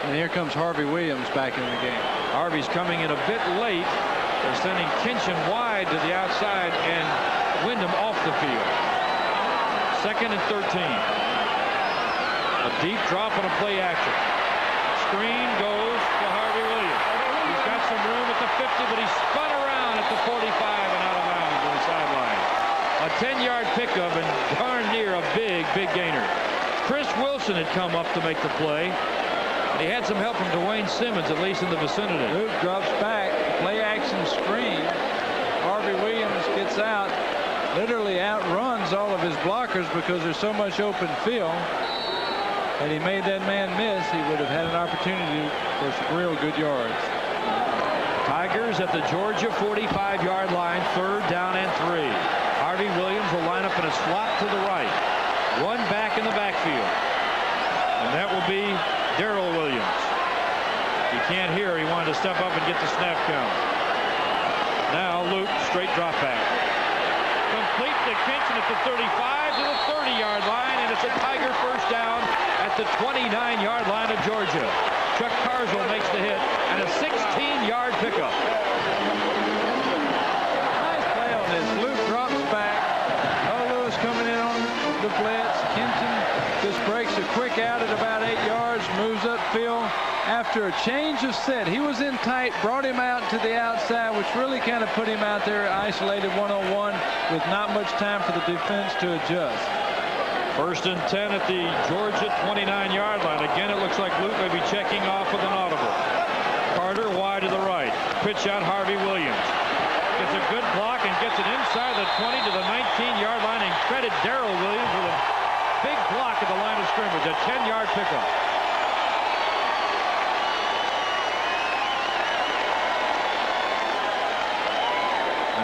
And here comes Harvey Williams back in the game. Harvey's coming in a bit late. They're sending Kinchin wide to the outside and Wyndham off the field. 2nd and 13. A deep drop on a play action. Screen goes to Harvey Williams. He's got some room at the 50, but he spun around at the 45 and out of bounds on the sideline. A 10-yard pickup and darn near a big gainer. Chris Wilson had come up to make the play. And he had some help from Dwayne Simmons, at least in the vicinity. Luke drops back. Play action screen. Harvey Williams gets out. Literally outruns all of his blockers because there's so much open field. Had he made that man miss, he would have had an opportunity for some real good yards. Tigers at the Georgia 45-yard line, 3rd down and 3. Harvey Williams will line up in a slot to the right. 1 back in the backfield. And that will be Darrell Williams. He can't hear. He wanted to step up and get the snap count. Now Luke, straight drop back. Complete to Kinchin at the 35 to the 30-yard line, and it's a Tiger first down at the 29-yard line of Georgia. Chuck Carswell makes the hit, and a 16-yard pickup. Nice play on this. Luke drops back. Lewis coming in on the blitz. Kinchin just breaks a quick out at about 8 yards, moves upfield. After a change of set, he was in tight, brought him out to the outside, which really kind of put him out there isolated 1-on-1 with not much time for the defense to adjust. 1st and 10 at the Georgia 29-yard line. Again, it looks like Luke may be checking off with an audible. Carter wide to the right. Pitch out Harvey Williams. Gets a good block and gets it inside the 20 to the 19-yard line, and credit Darrell Williams with a big block at the line of scrimmage. A 10-yard pickup.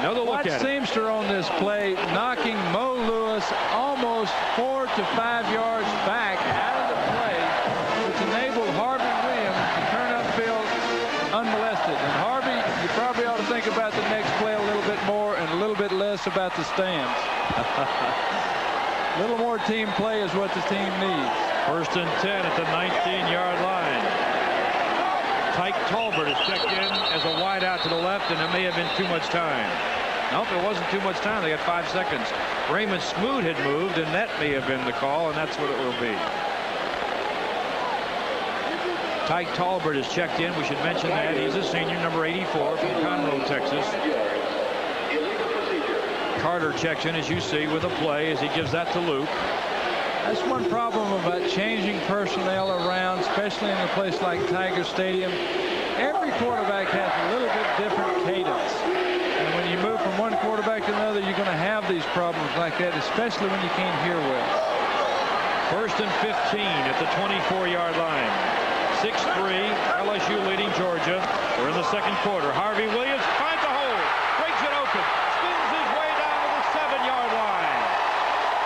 Another look at it. Seamster on this play, knocking Mo Lewis almost 4 to 5 yards back out of the play, which enabled Harvey Williams to turn upfield unmolested. And Harvey, you probably ought to think about the next play a little bit more and a little bit less about the stands. A little more team play is what the team needs. 1st and 10 at the 19-yard line. Tyke Tolbert is checked in as a wide out to the left, and it may have been too much time. Nope, it wasn't too much time. They had 5 seconds. Raymond Smoot had moved, and that may have been the call, and that's what it will be. Tyke Tolbert is checked in. We should mention that. He's a senior, number 84 from Conroe, Texas. Carter checks in, as you see, with a play as he gives that to Luke. That's one problem about changing personnel around, especially in a place like Tiger Stadium. Every quarterback has a little bit different cadence. And when you move from one quarterback to another, you're going to have these problems like that, especially when you can't hear well. 1st and 15 at the 24-yard line. 6-3, LSU leading Georgia. We're in the 2nd quarter. Harvey Williams finds a hole, breaks it open, spins his way down to the 7-yard line.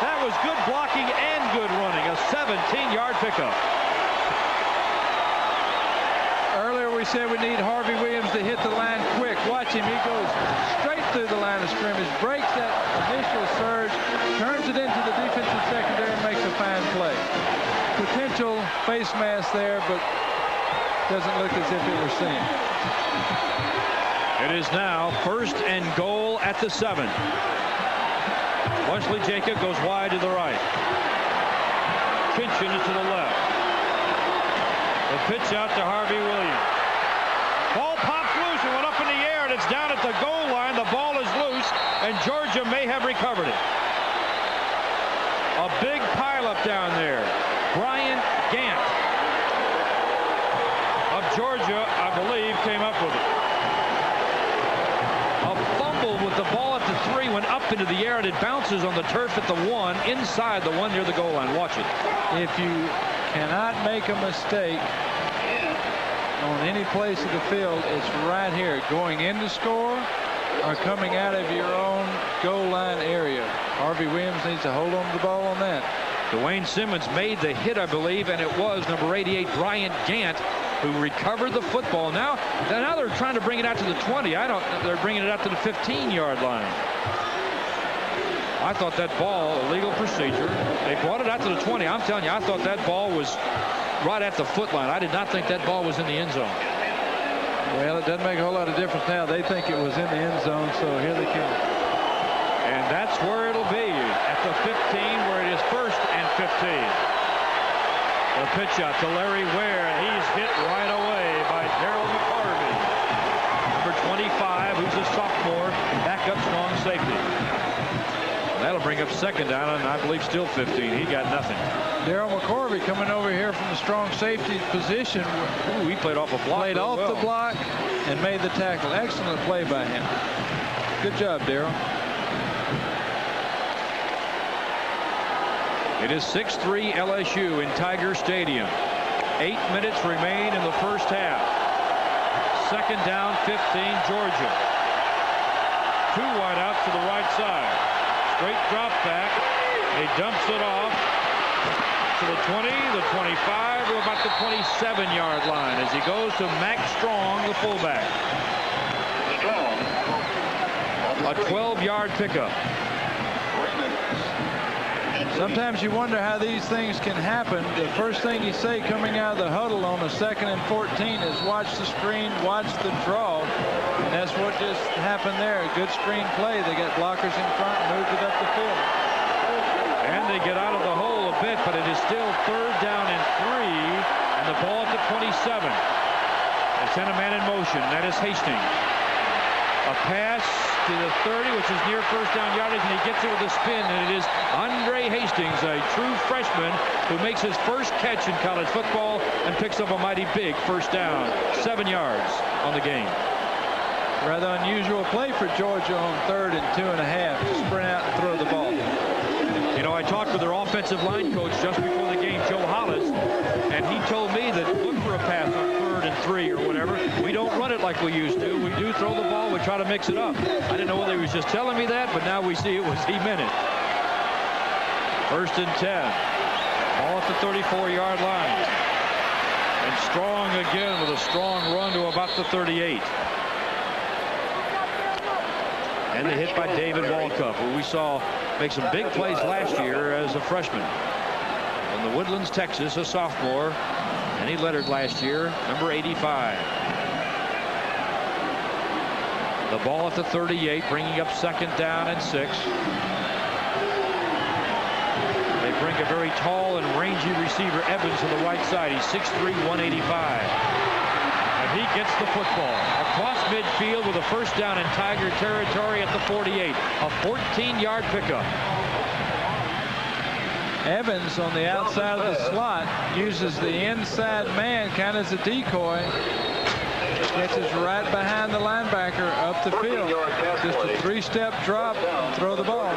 That was good blocking and good running. A 17-yard pickup. Earlier we said we need Harvey Williams to hit the line quick. Watch him. He goes straight through the line of scrimmage, breaks that initial surge, turns it into the defensive secondary, and makes a fine play. Potential face mask there, but doesn't look as if it were seen. It is now 1st and goal at the 7. Wesley Jacob goes wide to the right. Kinchin is to the left. The pitch out to Harvey Williams. Ball pops loose and went up in the air, and it's down at the goal line. The ball is loose, and Georgia may have recovered it. A big pileup down there. Brian Gant of Georgia, I believe, came up with it. A fumble with the ball at the 3 went up into the air, and it bounces on the turf at the 1, inside the 1 near the goal line. Watch it. If you cannot make a mistake on any place of the field. It's right here, going in to score or coming out of your own goal line area. Harvey Williams needs to hold on to the ball on that. Dwayne Simmons made the hit, I believe, and it was number 88, Bryant Gant, who recovered the football. Now they're trying to bring it out to the 20. They're bringing it out to the 15-yard line. I thought that ball, illegal procedure. They brought it out to the 20. I'm telling you, I thought that ball was right at the foot line. I did not think that ball was in the end zone. Well, it doesn't make a whole lot of difference now. They think it was in the end zone, so here they come. And that's where it'll be, at the 15, where it is 1st and 15. The pitch out to Larry Ware, and he's hit right away by Darryl McCarvey. Number 25, who's a sophomore, backup strong safety. That'll bring up 2nd down, and I believe still 15. He got nothing. Darryl McCorvey coming over here from the strong safety position. Ooh, he played off a block. Played off the block and made the tackle. Excellent play by him. Good job, Darryl. It is 6-3 LSU in Tiger Stadium. 8 minutes remain in the first half. 2nd down, 15, Georgia. 2 wide out to the right side. Straight drop back. He dumps it off to the 20, the 25, or about the 27-yard line as he goes to Max Strong, the fullback. A 12-yard pickup. Sometimes you wonder how these things can happen. The first thing you say coming out of the huddle on a 2nd and 14 is watch the screen, watch the draw. And that's what just happened there. A good screen play. They got blockers in front and moved it up the field. And they get out of the hole a bit, but it is still 3rd down and 3, and the ball at the 27. They send a man in motion. That is Hastings. A pass to the 30, which is near 1st down yardage, and he gets it with a spin, and it is Andre Hastings, a true freshman, who makes his first catch in college football and picks up a mighty big 1st down. 7 yards on the game. Rather unusual play for Georgia on 3rd and 2.5 to sprint out and throw the ball. You know, I talked with their offensive line coach just before the game, Joe Hollis, and he told me that look for a pass on 3rd and 3 or whatever. We don't run it like we used to. We do throw the ball. We try to mix it up. I didn't know whether he was just telling me that, but now we see he meant it. 1st and 10. Ball at the 34-yard line. And Strong again with a strong run to about the 38. And the hit by David Walkup, who we saw make some big plays last year as a freshman. From the Woodlands, Texas, a sophomore. And he lettered last year, number 85. The ball at the 38, bringing up 2nd down and 6. They bring a very tall and rangy receiver, Evans, to the right side. He's 6'3", 185. And he gets the football across midfield with a 1st down in Tiger territory at the 48. A 14-yard pickup. Evans on the outside of the slot uses the inside man kind of as a decoy. Gets us right behind the linebacker up the field. Just a 3-step drop, throw the ball.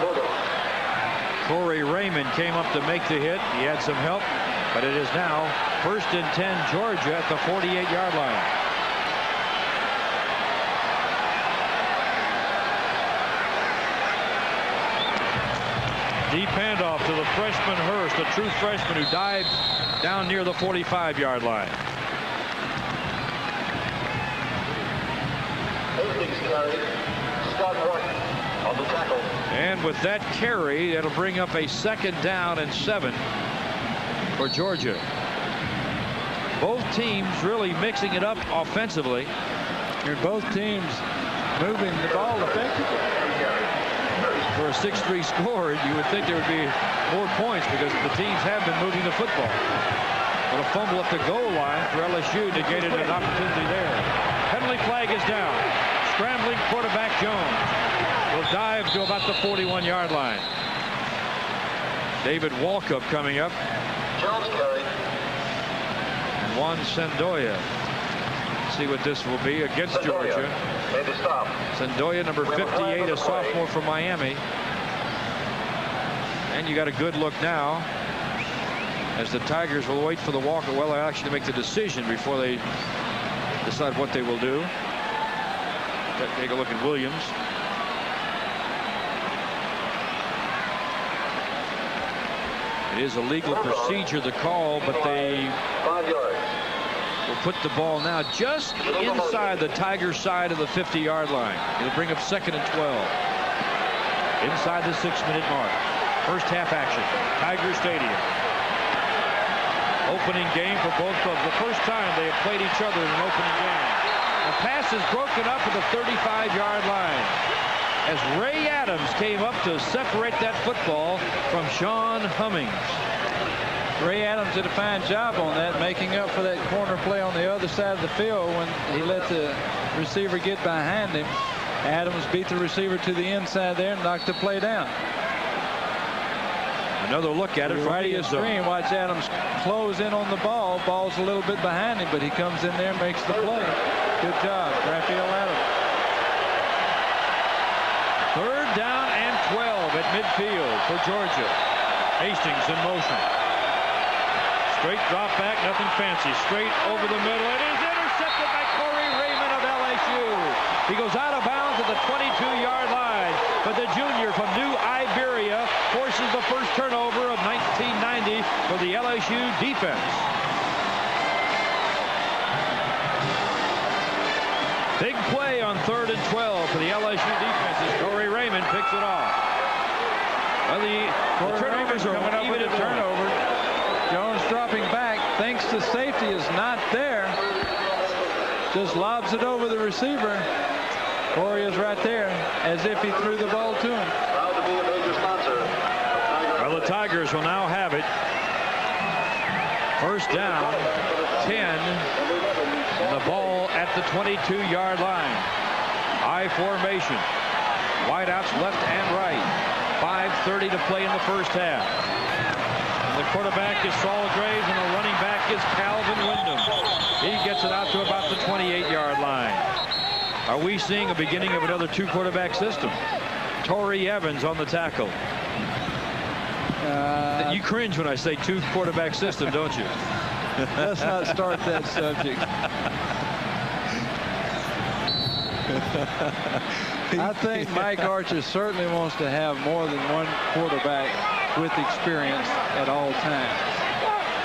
Corey Raymond came up to make the hit. He had some help, but it is now 1st and 10 Georgia at the 48-yard line. Deep handoff to the freshman Hurst, a true freshman who dived down near the 45-yard line. And with that carry, it'll bring up a 2nd down and 7 for Georgia. Both teams really mixing it up offensively. Here, both teams moving the ball effectively. For a 6-3 score, you would think there would be more points because the teams have been moving the football. But a fumble at the goal line for LSU negated an opportunity there. Penalty flag is down. Scrambling quarterback Jones will dive to about the 41-yard line. David Walkup coming up. Jones carry. And Juan Sandoya. See what this will be against Georgia. Sandoya, number 58, a sophomore from Miami. And you got a good look now as the Tigers will wait for the walk. Well, they actually make the decision before they decide what they will do. Take a look at Williams. It is a legal procedure to call, but they will put the ball now just inside the Tigers side of the 50-yard line. It'll bring up 2nd and 12 inside the 6-minute mark. First half action, Tiger Stadium. Opening game for both clubs. The first time they have played each other in an opening game. The pass is broken up at the 35-yard line as Ray Adams came up to separate that football from Sean Hummings. Ray Adams did a fine job on that, making up for that corner play on the other side of the field when he let the receiver get behind him. Adams beat the receiver to the inside there and knocked the play down. Another look at it from the screen. Watch Adams close in on the ball. Ball's a little bit behind him, but he comes in there and makes the play. Good job, Raphael Adams. 3rd down and 12 at midfield for Georgia. Hastings in motion. Straight drop back, nothing fancy. Straight over the middle. It is intercepted by Corey Raymond of LSU. He goes out of bounds at the 22-yard line, but the junior from New Iberia forces the first turnover of 1990 for the LSU defense. Big play on 3rd and 12 for the LSU defense as Corey Raymond picks it off. Well, the turnovers are coming up with a turnover. Jones dropping back, thinks the safety is not there. Just lobs it over the receiver. Corey is right there, as if he threw the ball to him. Well, the Tigers will now have it. First down, 10, and the ball at the 22-yard line. I formation. Wideouts left and right. 5:30 to play in the first half. The quarterback is Saul Graves, and the running back is Calvin Wyndham. He gets it out to about the 28-yard line. Are we seeing a beginning of another 2-quarterback system? Torrey Evans on the tackle. You cringe when I say 2-quarterback system, don't you? Let's not start that subject. I think Mike Archer certainly wants to have more than one quarterback with experience at all times.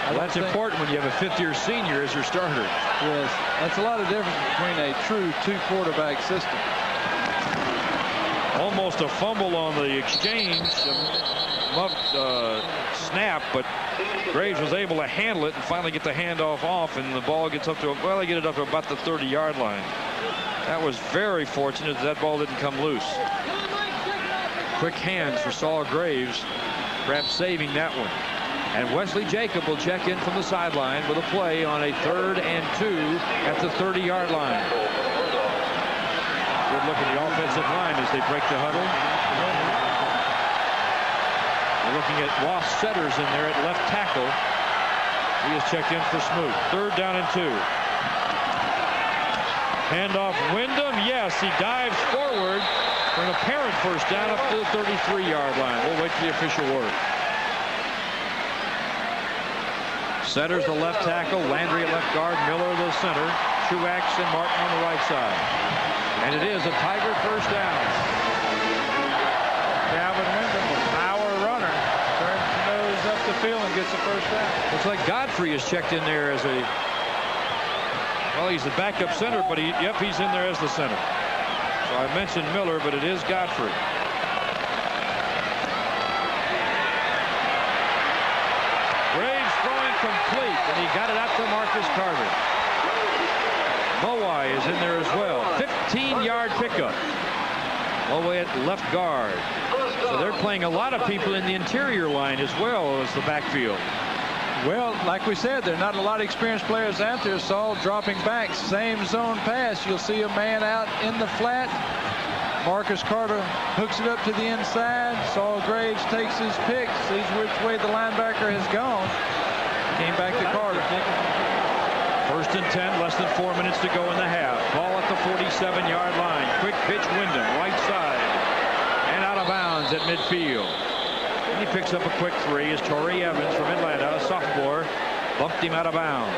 Well, that's important when you have a 5th-year senior as your starter. Yes, that's a lot of difference between a true 2-quarterback system. Almost a fumble on the exchange, snap, but Graves was able to handle it and finally get the handoff off, and the ball gets up to, well, they get it up to about the 30-yard line. That was very fortunate that ball didn't come loose. Quick hands for Saul Graves, perhaps saving that one. And Wesley Jacob will check in from the sideline with a play on a 3rd and 2 at the 30-yard line. Good look at the offensive line as they break the huddle. We're looking at Ross Setters in there at left tackle. He is checked in for Smoot. 3rd down and 2. Handoff Wyndham. Yes, he dives forward for an apparent first down up to the 33-yard line. We'll wait for the official word. Setters the left tackle, Landry at left guard, Miller the center, Truax and Martin on the right side. And it is a Tiger first down. Calvin Wyndham, a power runner, turns the nose up the field and gets the first down. Looks like Godfrey is checked in there as a, well, he's the backup center, but he's in there as the center. So I mentioned Miller, but it is Godfrey. Graves throwing complete, and he got it out to Marcus Carter. Mowai is in there as well. 15-yard pickup. Mowai at left guard. So they're playing a lot of people in the interior line as well as the backfield. Well, like we said, there are not a lot of experienced players out there. Saul dropping back, same zone pass. You'll see a man out in the flat. Marcus Carter hooks it up to the inside. Saul Graves takes his pick, sees which way the linebacker has gone. Came back to Carter. 1st and 10, less than 4 minutes to go in the half. Ball at the 47-yard line. Quick pitch, Wyndham, right side. And out of bounds at midfield. And he picks up a quick three as Torrey Evans from Atlanta, a sophomore, bumped him out of bounds.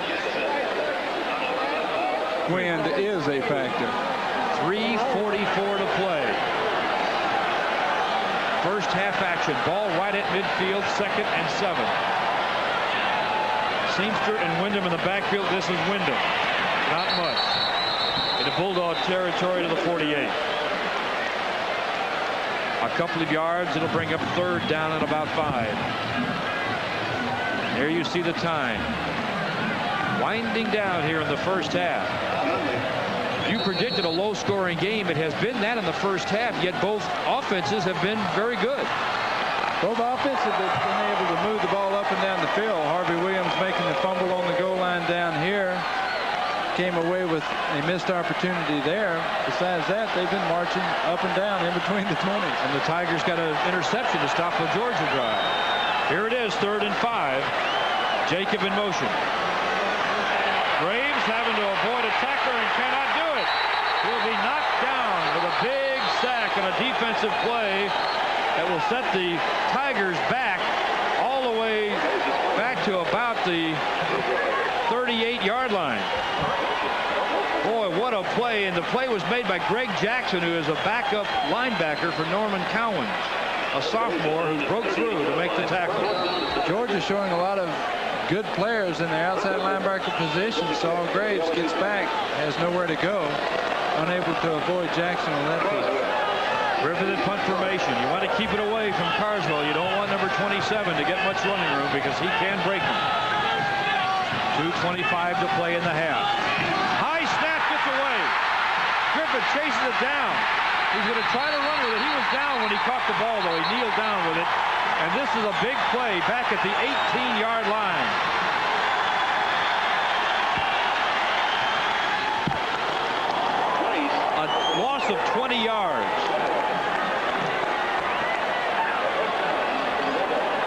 Wind is a factor. 3:44 to play. First half action. Ball right at midfield, 2nd and 7. Seamster and Wyndham in the backfield. This is Wyndham. Not much. Into Bulldog territory to the 48. A couple of yards. It'll bring up 3rd down and about 5. There you see the time. Winding down here in the first half. You predicted a low-scoring game. It has been that in the first half, yet both offenses have been very good. Both offenses have been able to move the ball up and down the field. Harvey Williams making the fumble on the goal line down here. Came away with a missed opportunity there. Besides that, they've been marching up and down in between the 20s. And the Tigers got an interception to stop the Georgia drive. Here it is, 3rd and 5. Jacob in motion. Graves having to avoid a tackler and cannot do it. He'll be knocked down with a big sack and a defensive play that will set the Tigers back all the way back to about the 38-yard line. Boy, what a play. And the play was made by Greg Jackson, who is a backup linebacker for Norman Cowan, a sophomore who broke through to make the tackle. Georgia showing a lot of good players in their outside linebacker position. Saul Graves gets back, has nowhere to go, unable to avoid Jackson on that play. Griffith at punt formation. You want to keep it away from Carswell. You don't want number 27 to get much running room because he can break them. 2:25 to play in the half. High snap gets away. Griffith chases it down. He's going to try to run with it. He was down when he caught the ball, though. He kneeled down with it. And this is a big play back at the 18-yard line. A loss of 20 yards.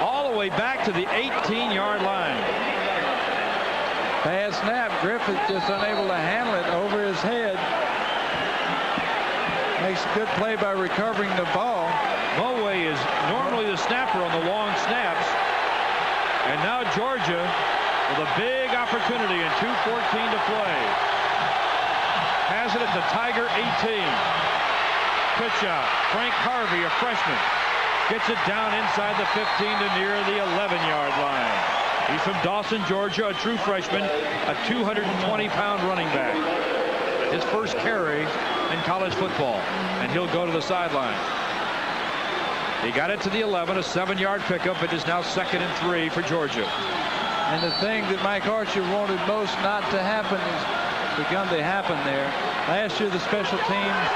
All the way back to the 18-yard line. Bad snap. Griffith just unable to handle it over his head. Makes a good play by recovering the ball. Mulway is normally the snapper on the long snaps. And now Georgia with a big opportunity in 2:14 to play. Has it at the Tiger 18. Pitch out. Frank Harvey, a freshman, gets it down inside the 15 to near the 11-yard line. He's from Dawson, Georgia, a true freshman, a 220-pound running back. His first carry in college football, and he'll go to the sideline. He got it to the 11, a 7-yard pickup. It is now 2nd and 3 for Georgia. And the thing that Mike Archer wanted most not to happen has begun to happen there. Last year, the special teams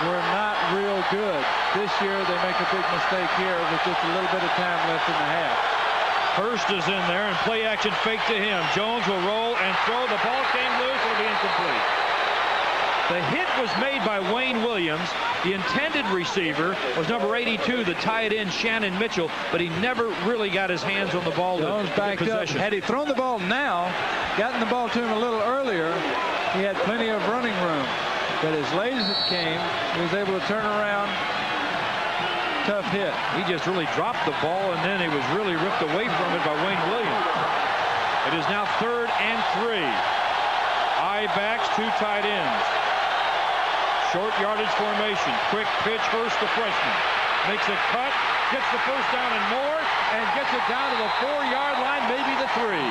were not real good. This year, they make a big mistake here with just a little bit of time left in the half. Hurst is in there, and play action fake to him. Jones will roll and throw. The ball came loose. It'll be incomplete. The hit was made by Wayne Williams. The intended receiver was number 82, the tight end Shannon Mitchell, but he never really got his hands on the ball. Jones backed up. Had he thrown the ball now, gotten the ball to him a little earlier, he had plenty of running room. But as late as it came, he was able to turn around. Tough hit. He just really dropped the ball, and then he was really ripped away from it by Wayne Williams. It is now 3rd and 3. Eye backs, 2 tight ends. Short yardage formation. Quick pitch. Hurst, the freshman, makes a cut, gets the first down and more, and gets it down to the 4-yard line, maybe the 3.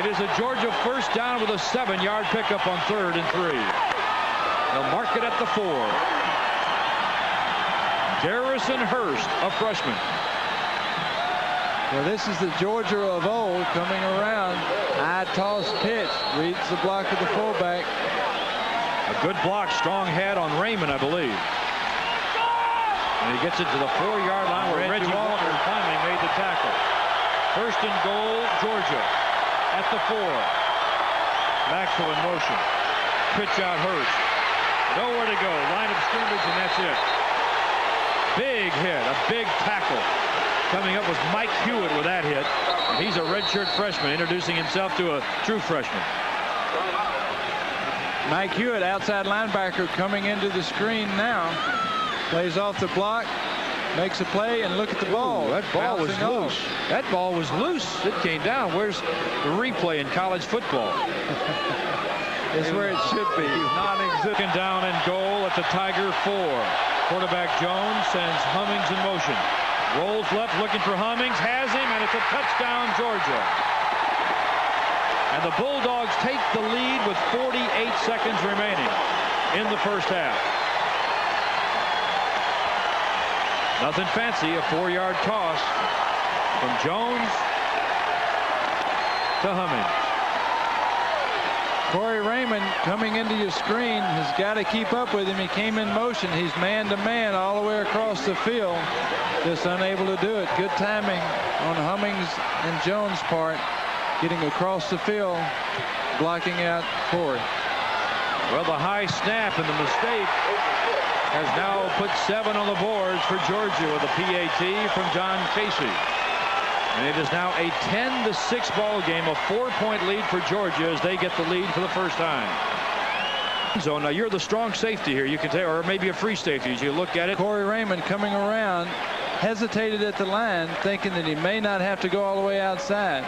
It is a Georgia first down with a 7-yard pickup on 3rd and 3. They'll mark it at the 4. Garrison Hurst, a freshman. Well, this is the Georgia of old coming around. High toss pitch. Reads the block of the fullback. A good block, strong head on Raymond, I believe. And he gets it to the 4-yard line where Reggie Walker finally made the tackle. 1st and goal, Georgia at the 4. Maxwell in motion. Pitch out Hurst. Nowhere to go. Line of scrimmage, and that's it. Big hit, a big tackle. Coming up was Mike Hewitt with that hit. He's a redshirt freshman, introducing himself to a true freshman. Mike Hewitt, outside linebacker, coming into the screen now. Plays off the block. makes a play, and look at the ball. Ooh, that ball was bouncing loose. off. That ball was loose. It came down. Where's the replay in college football? It's where it should be. Non-existent. Down and goal at the Tiger 4. Quarterback Jones sends Hummings in motion. Rolls left looking for Hummings. Has him, and it's a touchdown, Georgia. And the Bulldogs take the lead with 48 seconds remaining in the first half. Nothing fancy, a 4-yard toss from Jones to Hummings. Corey Raymond coming into your screen has got to keep up with him. He came in motion. He's man-to-man all the way across the field. Just unable to do it. Good timing on Hummings and Jones' part, getting across the field, blocking out Corey. Well, the high snap and the mistake has now put 7 on the boards for Georgia with a PAT from John Casey. And it is now a 10-6 ball game, a 4-point lead for Georgia as they get the lead for the first time. So now you're the strong safety here, you can tell, or maybe a free safety as you look at it. Corey Raymond coming around, hesitated at the line, thinking that he may not have to go all the way outside.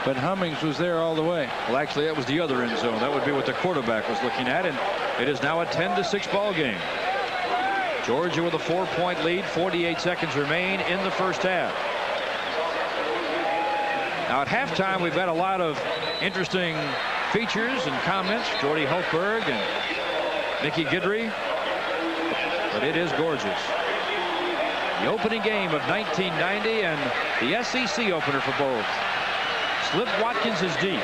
But Hummings was there all the way. Well, actually, that was the other end zone. That would be what the quarterback was looking at, and it is now a 10-6 ball game. Georgia with a 4-point lead, 48 seconds remain in the first half. Now at halftime, we've got a lot of interesting features and comments. Jordy Hultberg and Mickey Guidry. But it is gorgeous. The opening game of 1990 and the SEC opener for both. Slip Watkins is deep.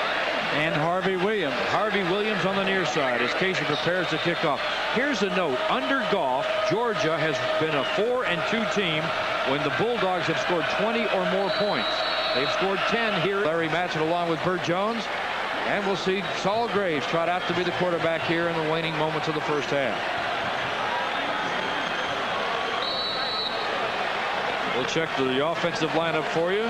And Harvey Williams. Harvey Williams on the near side as Casey prepares to kick off. Here's a note. Under Goff, Georgia has been a 4-2 team when the Bulldogs have scored 20 or more points. They've scored 10 here. Larry Matson along with Burt Jones. And we'll see Saul Graves trot out to be the quarterback here in the waning moments of the first half. We'll check the offensive lineup for you.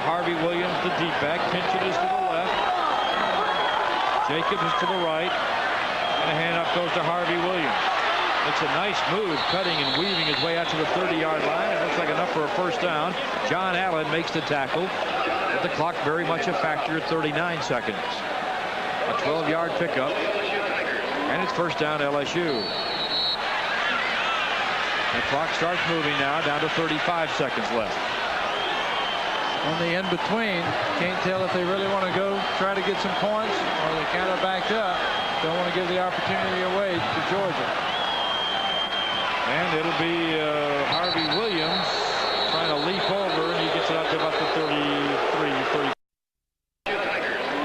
Harvey Williams, the deep back. Pinchett is to the left. Jacobs is to the right. And a handoff goes to Harvey Williams. It's a nice move, cutting and weaving his way out to the 30-yard line. It looks like enough for a first down. John Allen makes the tackle. But the clock very much a factor at 39 seconds. A 12-yard pickup. And it's first down LSU. The clock starts moving now, down to 35 seconds left. On the in-between, can't tell if they really want to go try to get some points or they kind of backed up. Don't want to give the opportunity away to Georgia. And it'll be Harvey Williams trying to leap over, and he gets it up to about the 33, 30.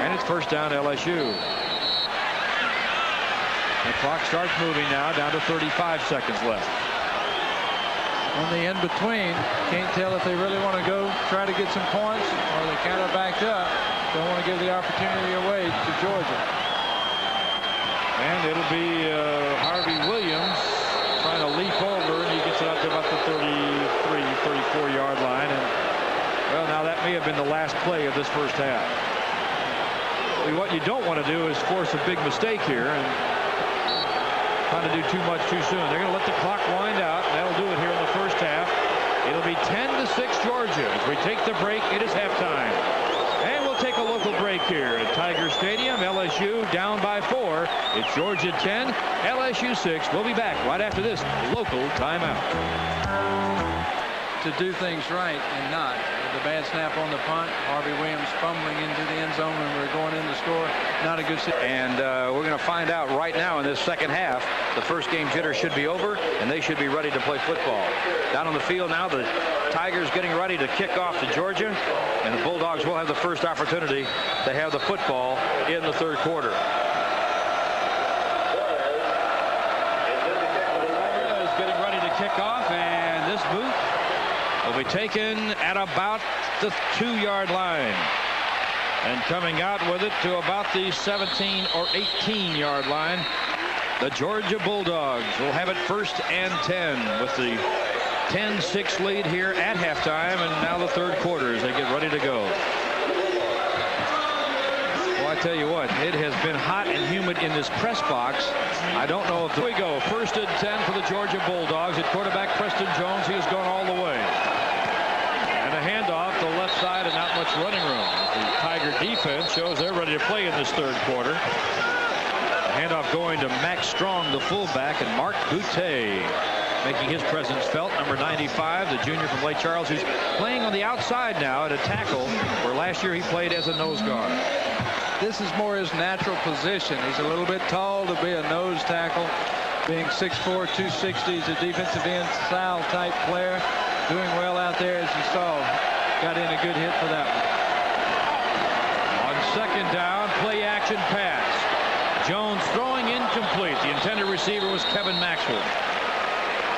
And it's first down LSU. The clock starts moving now, down to 35 seconds left. On the in-between, can't tell if they really want to go try to get some points or they kind of backed up. Don't want to give the opportunity away to Georgia. And it'll be Harvey Williams trying to leap over, and he gets it up to about the 33, 34-yard line. And well, now that may have been the last play of this first half. What you don't want to do is force a big mistake here and trying to do too much too soon. They're going to let the clock wind out, and that'll do it here in the first half. It'll be 10-6 Georgia. As we take the break, it is halftime. And we'll take a local break here at Tiger Stadium. LSU down by 4. It's Georgia 10, LSU 6. We'll be back right after this local timeout. To do things right and not. The bad snap on the punt. Harvey Williams fumbling into the end zone when we're going in to score. Not a good situation. And we're going to find out right now in this second half. The first game jitter should be over, and they should be ready to play football. Down on the field now, the Tigers getting ready to kick off to Georgia, and the Bulldogs will have the first opportunity to have the football in the third quarter. Is getting ready to kick off, and this boot will be taken at about the 2-yard line. And coming out with it to about the 17 or 18-yard line, the Georgia Bulldogs will have it first and 10 with the 10-6 lead here at halftime, and now the third quarter as they get ready to go. Well, I tell you what, it has been hot and humid in this press box. I don't know if we go 1st and 10 for the Georgia Bulldogs. At quarterback Preston Jones, he has gone all the way. And a handoff to the left side and not much running room. The Tiger defense shows they're ready to play in this 3rd quarter. A handoff going to Max Strong, the fullback, and Mark Boutte making his presence felt. Number 95, the junior from Lake Charles, who's playing on the outside now at a tackle, where last year he played as a nose guard. This is more his natural position. He's a little bit tall to be a nose tackle. Being 6'4", 260, he's a defensive end style type player. Doing well out there, as you saw. Got in a good hit for that one. On 2nd down, play action pass. Jones throwing incomplete. The intended receiver was Kevin Maxwell.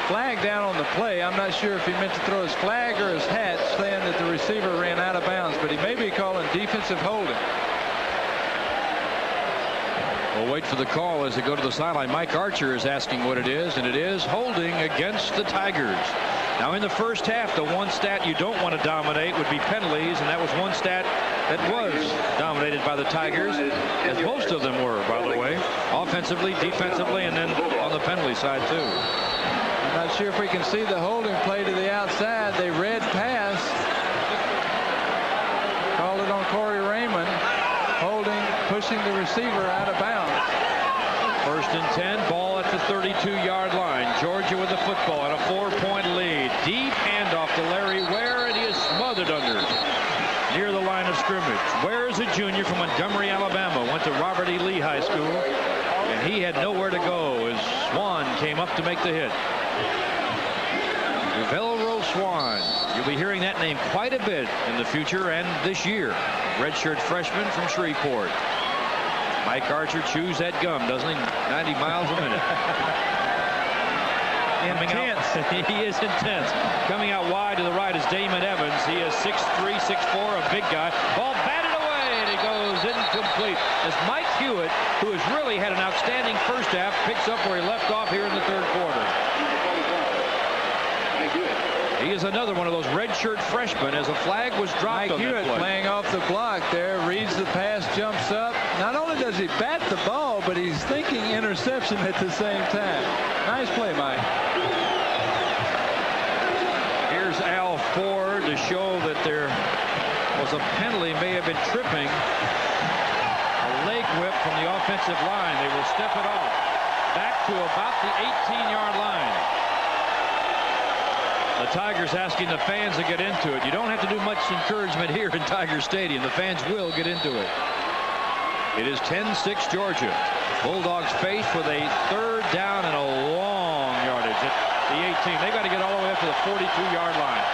Flag down on the play. I'm not sure if he meant to throw his flag or his hat, saying that the receiver ran out of bounds, but he may be calling defensive holding. We'll wait for the call as they go to the sideline. Mike Archer is asking what it is, and it is holding against the Tigers. Now in the first half, the one stat you don't want to dominate would be penalties, and that was one stat that was dominated by the Tigers, as most of them were, by the way, offensively, defensively, and then on the penalty side too. I'm not sure if we can see the holding play to the outside. They read pass. Called it on Corey Raymond. Holding, pushing the receiver out of bounds. 1st and 10, ball at the 32-yard line. Georgia with the football and a 4-point lead. Deep handoff to Larry Ware, and he is smothered under near the line of scrimmage. Ware is a junior from Montgomery, Alabama. Went to Robert E. Lee High School, and he had nowhere to go as Swan came up to make the hit. Velro Swan. You'll be hearing that name quite a bit in the future and this year. Redshirt freshman from Shreveport. Mike Archer chews that gum, doesn't he? 90 miles a minute. Intense. He is intense. Coming out wide to the right is Damon Evans. He is 6'3", 6'4", a big guy. Ball batted away, and he goes incomplete. As Mike Hewitt, who has really had an outstanding first half, picks up where he left off here in the 3rd quarter. He is another one of those redshirt freshmen as a flag was dropped on that play. Playing off the block there, reads the pass, jumps up. Not only does he bat the ball, but he's thinking interception at the same time. Nice play, Mike. Here's Al Ford to show that there was a penalty, may have been tripping. A leg whip from the offensive line. They will step it off. Back to about the 18-yard line. The Tigers asking the fans to get into it. You don't have to do much encouragement here in Tiger Stadium. The fans will get into it. It is 10-6 Georgia. Bulldogs faced with a 3rd down and a long yardage at the 18. They've got to get all the way up to the 42-yard line.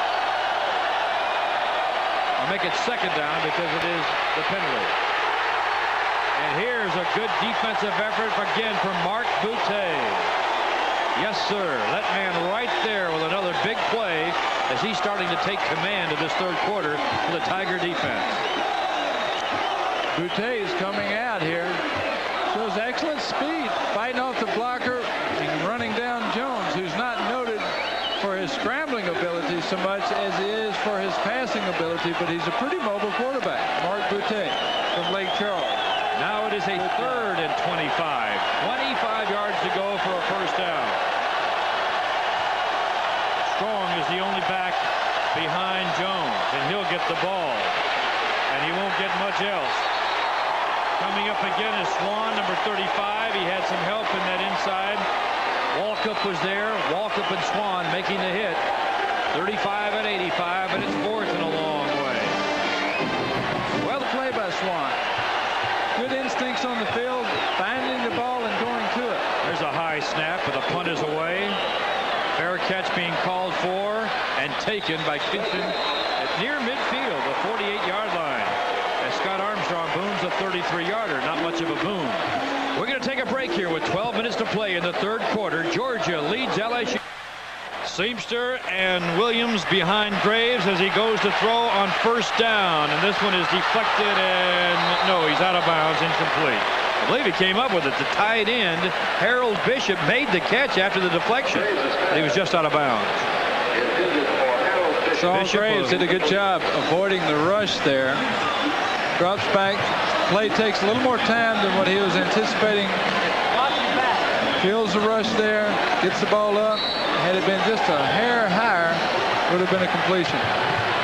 I'll make it 2nd down because it is the penalty. And here's a good defensive effort again from Mark Boutte. Yes, sir. That man right there with another big play as he's starting to take command of this 3rd quarter for the Tiger defense. Boutte is coming out here. Shows excellent speed, fighting off the blocker and running down Jones, who's not noted for his scrambling ability so much as he is for his passing ability, but he's a pretty mobile quarterback. Mark Boutte from Lake Charles. Now it is a 3rd and 25. 25 yards to go for a 1st down. Strong is the only back behind Jones, and he'll get the ball, and he won't get much else. Coming up again is Swan, number 35. He had some help in that inside. Walkup was there. Walkup and Swan making the hit. 35 and 85, and it's 4th and a long way. Well played by Swan. Good instincts on the field, finding the ball and going to it. There's a high snap, but the punt is away. Fair catch being called for and taken by Kinchin at near midfield, the 48-yard line. As Scott Armstrong booms a 33-yarder, not much of a boom. We're going to take a break here with 12 minutes to play in the 3rd quarter. Georgia leads LSU. Seamster and Williams behind Graves as he goes to throw on 1st down, and this one is deflected, and no, he's out of bounds, incomplete. I believe he came up with it. The tight end, Harold Bishop, made the catch after the deflection, but he was just out of bounds. Saul Graves did a good job avoiding the rush there. Drops back play takes a little more time than what he was anticipating. Feels the rush there, gets the ball up. Had it been just a hair higher, would have been a completion.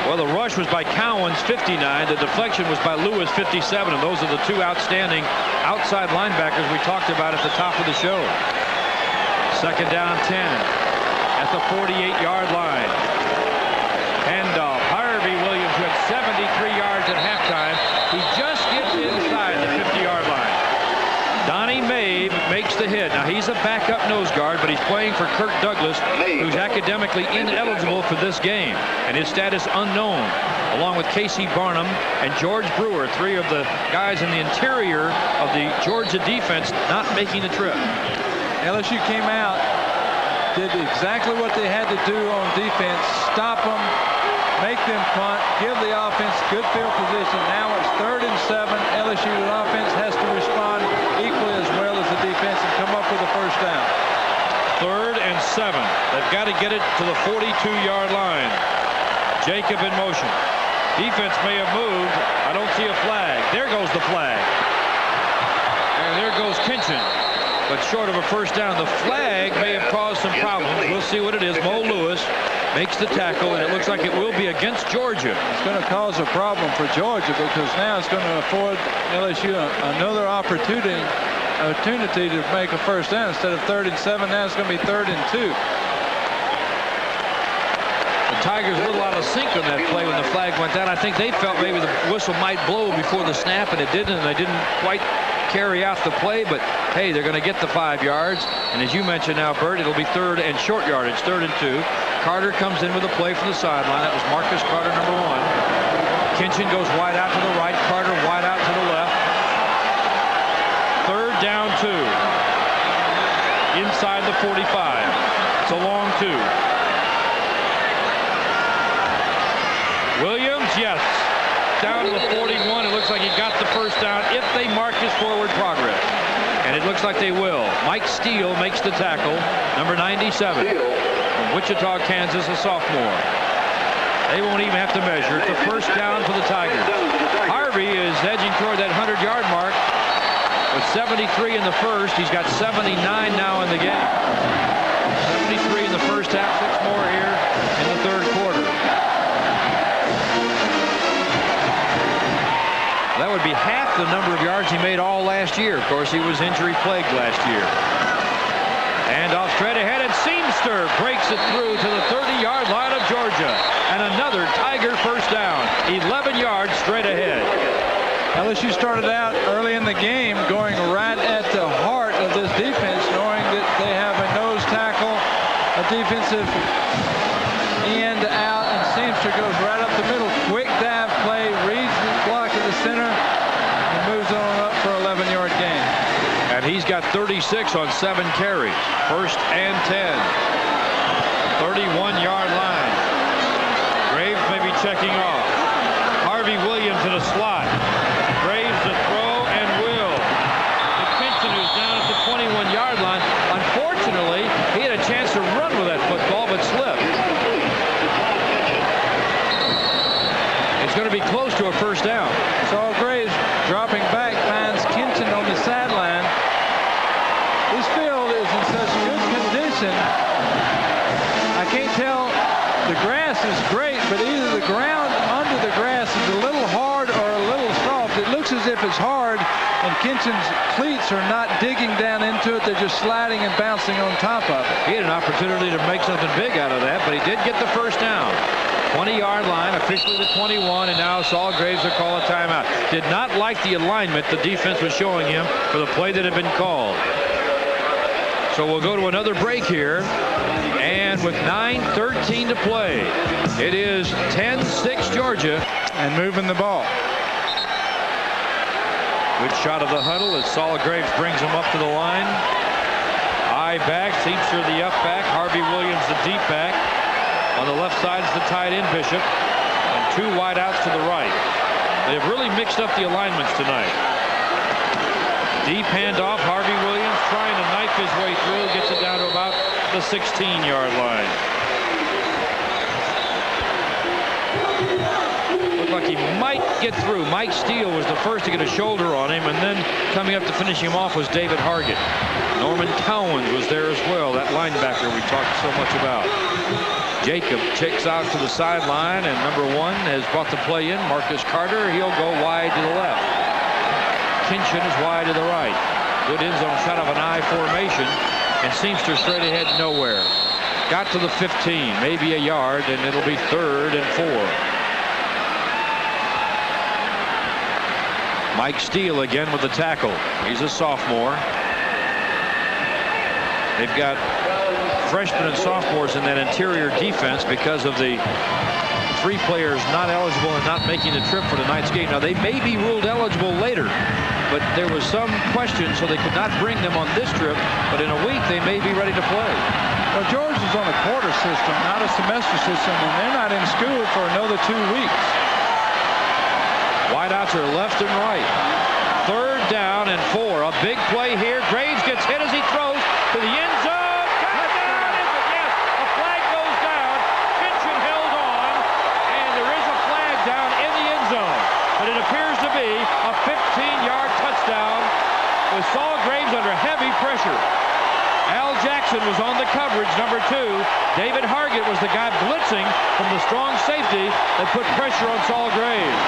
Well, the rush was by Cowens, 59. The deflection was by Lewis, 57. And those are the two outstanding outside linebackers we talked about at the top of the show. Second down 10 at the 48-yard line. Handoff. Harvey Williams with 73 yards at halftime. He just gets inside the 50-yard line. Donnie Mabe makes the hit. Now, he's a backup nose guard, but he's playing for Kirk Douglas, who's academically ineligible for this game, and his status unknown, along with Casey Barnum and George Brewer, three of the guys in the interior of the Georgia defense not making the trip. LSU came out, did exactly what they had to do on defense, stop them, make them punt, give the offense good field position. Now it's 3rd and 7. LSU offense has to respond equally as well as the defense and come up with a first down. 3rd and 7. They've got to get it to the 42-yard line. Jacob in motion. Defense may have moved. I don't see a flag. There goes the flag. And there goes Kinchin. But short of a first down. The flag may have caused some problems. We'll see what it is. Mo Lewis makes the tackle, and it looks like it will be against Georgia. It's going to cause a problem for Georgia because now it's going to afford LSU another opportunity to make a first down. Instead of 3rd and 7, now it's going to be 3rd and 2. The Tigers a little out of sync on that play when the flag went down. I think they felt maybe the whistle might blow before the snap, and it didn't, and they didn't quite carry out the play, but hey, they're going to get the 5 yards. And as you mentioned now, Bert, it'll be 3rd and short yardage, 3rd and 2. Carter comes in with a play from the sideline. That was Marcus Carter, number 1. Kinchin goes wide out to the right. Carter wide out to the left. 3rd down 2. Inside the 45. It's a long 2. Williams, yes. Down to the 41. It looks like he got the first down if they mark his forward progress. And it looks like they will. Mike Steele makes the tackle, number 97. From Wichita, Kansas, a sophomore. They won't even have to measure. It's a first down for the Tigers. Harvey is edging toward that 100-yard mark with 73 in the first. He's got 79 now in the game. 73 in the first half, 6 more here in the third quarter. That would be half the number of yards he made all last year. Of course, he was injury-plagued last year. And off straight ahead, and Seamster breaks it through to the 30-yard line of Georgia. And another Tiger first down. 11 yards straight ahead. LSU started out early in the game going right at the heart of this defense, knowing that they have a nose tackle, a defensive end out, and Seamster goes right up the middle. Quick dive play, reads the block at the center, and moves on up for an 11-yard gain. And he's got 36 on 7 carries. 1st and 10. 31-yard line. Graves may be checking off. Harvey Williams in a slot. Graves to throw and will. Kinchin, who's down at the 21-yard line. Unfortunately, he had a chance to run with that football, but slipped. It's going to be close to a first down. Saul Graves dropping back, finds Kinchin on the sideline. This field is in such good condition. I can't tell. The grass is great, but either the ground under the grass is a little hard or a little soft. It looks as if it's hard, and Kinchin's cleats are not digging down into it. They're just sliding and bouncing on top of it. He had an opportunity to make something big out of that, but he did get the first down. 20-yard line, officially the 21, and now Saul Graves will call a timeout. Did not like the alignment the defense was showing him for the play that had been called. So we'll go to another break here, and with 9:13 to play, it is 10-6 Georgia, and moving the ball. Good shot of the huddle as Saul Graves brings him up to the line. Eye back, Seamster the up back, Harvey Williams the deep back. On the left side is the tight end Bishop, and 2 wideouts to the right. They've really mixed up the alignments tonight. Deep handoff, Harvey Williams trying to knife his way through, gets it down to about the 16-yard line. Looked like he might get through. Mike Steele was the first to get a shoulder on him, and then coming up to finish him off was David Hargett. Norman Cowens was there as well, that linebacker we talked so much about. Jacob checks out to the sideline, and number 1 has brought the play in. Marcus Carter, he'll go wide to the left. Kinchin is wide to the right. Good end zone shot of an I formation, and Seamster straight ahead nowhere. Got to the 15, maybe a yard, and it'll be 3rd and 4. Mike Steele again with the tackle. He's a sophomore. They've got freshmen and sophomores in that interior defense because of the 3 players not eligible and not making the trip for tonight's game. Now, they may be ruled eligible later, but there was some question, so they could not bring them on this trip. But in a week, they may be ready to play. Well, George is on a quarter system, not a semester system, and they're not in school for another 2 weeks. Wideouts are left and right. 3rd down and 4. A big play here. Graves gets hit as he throws to the end zone. Touchdown! Yes, a flag goes down. Kinchin held on, and there is a flag down in the end zone. But it appears to be a 15-yard touchdown with Saul Graves under heavy pressure. Al Jackson was on the coverage, number 2. David Hargett was the guy blitzing from the strong safety that put pressure on Saul Graves.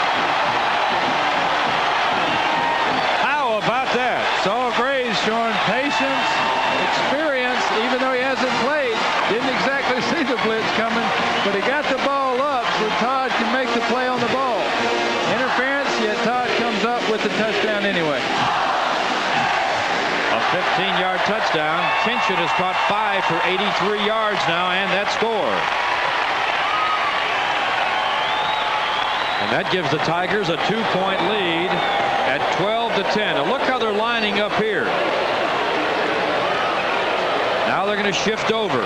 How about that? Saul Graves showing patience, experience, even though he hasn't played. Didn't exactly see the blitz coming, but he got the ball up so Todd can make the play on the ball. Interference, yet Todd comes up with the touchdown anyway. A 15-yard touchdown. Kinchin has caught 5 for 83 yards now, and that score. And that gives the Tigers a 2-point lead at 12-10. Now look how they're lining up here. Now they're going to shift over.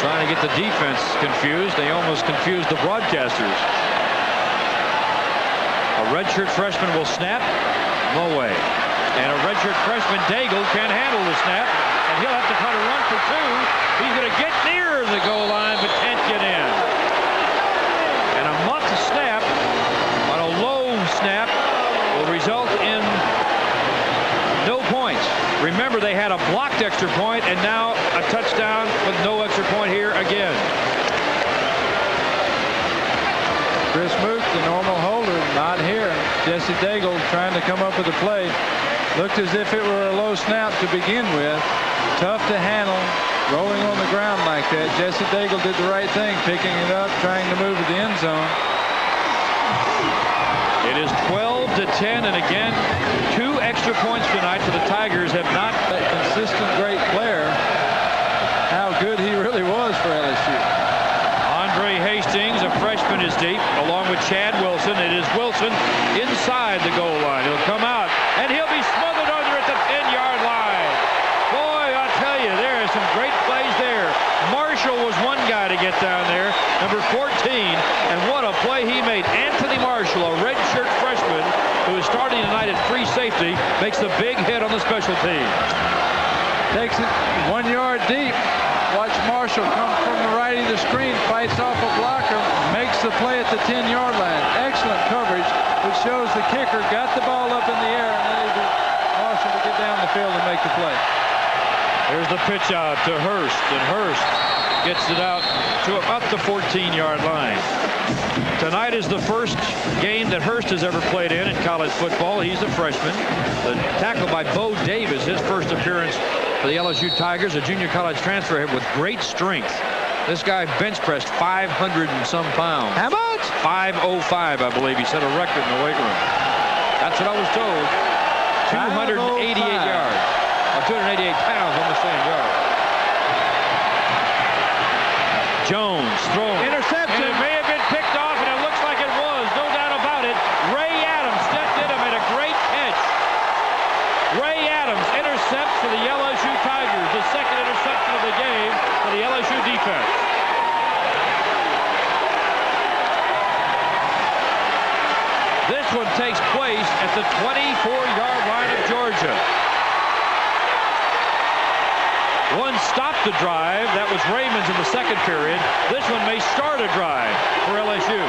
Trying to get the defense confused. They almost confused the broadcasters. A redshirt freshman will snap. No way. And a redshirt freshman, Daigle, can't handle the snap. And he'll have to try to run for 2. He's going to get near the goal line, but can't get in. And a muff snap on a low snap will result in no points. Remember, they had a blocked extra point, and now a touchdown with no extra point here again. Chris Mook, the normal holder, not here. Jesse Daigle trying to come up with a play. Looked as if it were a low snap to begin with. Tough to handle, rolling on the ground like that. Jesse Daigle did the right thing, picking it up, trying to move to the end zone. It is 12-10, and again, 2 extra points tonight for the Tigers. Have not a consistent great player. How good he really was for LSU. Andre Hastings, a freshman, is deep, along with Chad Wilson. It is Wilson inside the goal line. He'll come out, and he'll be smothered under at the 10-yard line. Boy, I tell you, there are some great plays there. Marshall was one guy to get down there, number 14, and what a play he made. Anthony Marshall, a redshirt freshman who is starting tonight at free safety, makes the big hit on the special team. Takes it 1 yard deep. Watch Marshall come from the right of the screen, fights off a blocker, makes the play at the 10-yard line. Excellent coverage, which shows the kicker got the ball up in the air and enabled Marshall to get down the field and make the play. There's the pitch out to Hurst, and Hurst gets it out to about the 14-yard line. Tonight is the first game that Hurst has ever played in college football. He's a freshman. The tackle by Bo Davis, his first appearance for the LSU Tigers, a junior college transfer with great strength. This guy bench pressed 500 and some pounds. How much? 505, I believe. He set a record in the weight room. That's what I was told. 288 yards. Or 288 pounds, almost saying yards. Jones throwing. Interception. And it may have been picked off, and it looks like it was. No doubt about it. Ray Adams stepped in and made a great catch. Ray Adams intercepts for the LSU Tigers. The second interception of the game for the LSU defense. This one takes place at the 24-yard line of Georgia. One stopped the drive. That was Raymond's in the second period. This one may start a drive for LSU.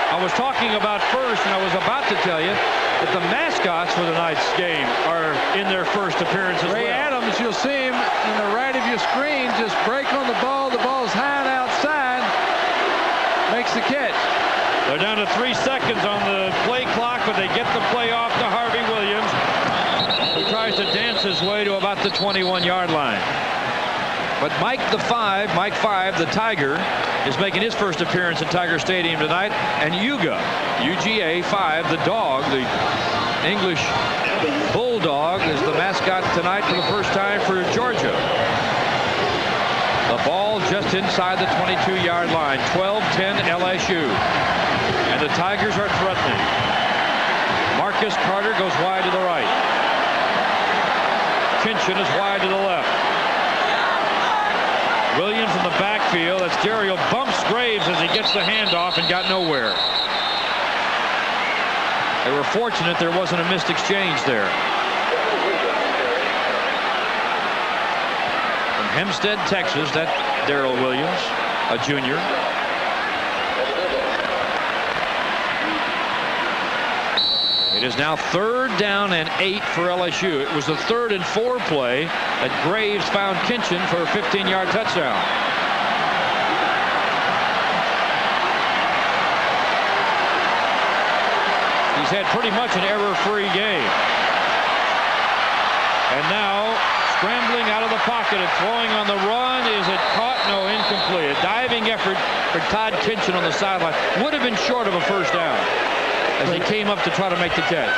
I was talking about first, and I was about to tell you that the mascots for tonight's game are in their first appearance as Ray well. Adams, you'll see him in the right of your screen, just break on the ball. The ball's high and outside. Makes the catch. They're down to 3 seconds on the play clock, but they get the play off to Harvey Williams, who tries to dance his way to about the 21-yard line. But Mike 5, the Tiger, is making his first appearance at Tiger Stadium tonight. And UGA 5, the dog, the English Bulldog, is the mascot tonight for the first time for Georgia. The ball just inside the 22-yard line. 12-10 LSU. And the Tigers are threatening. Marcus Carter goes wide to the right. Kinchin is wide to the left. Williams in the backfield. That's Dario bumps Graves as he gets the handoff and got nowhere. They were fortunate there wasn't a missed exchange there. From Hempstead, Texas, that's Darrell Williams, a junior. It is now 3rd down and 8 for LSU. It was the 3rd and 4 play that Graves found Kinchin for a 15-yard touchdown. He's had pretty much an error-free game. And now scrambling out of the pocket and throwing on the run. Is it caught? No, incomplete. A diving effort for Todd Kinchin on the sideline. Would have been short of a first down as he came up to try to make the catch.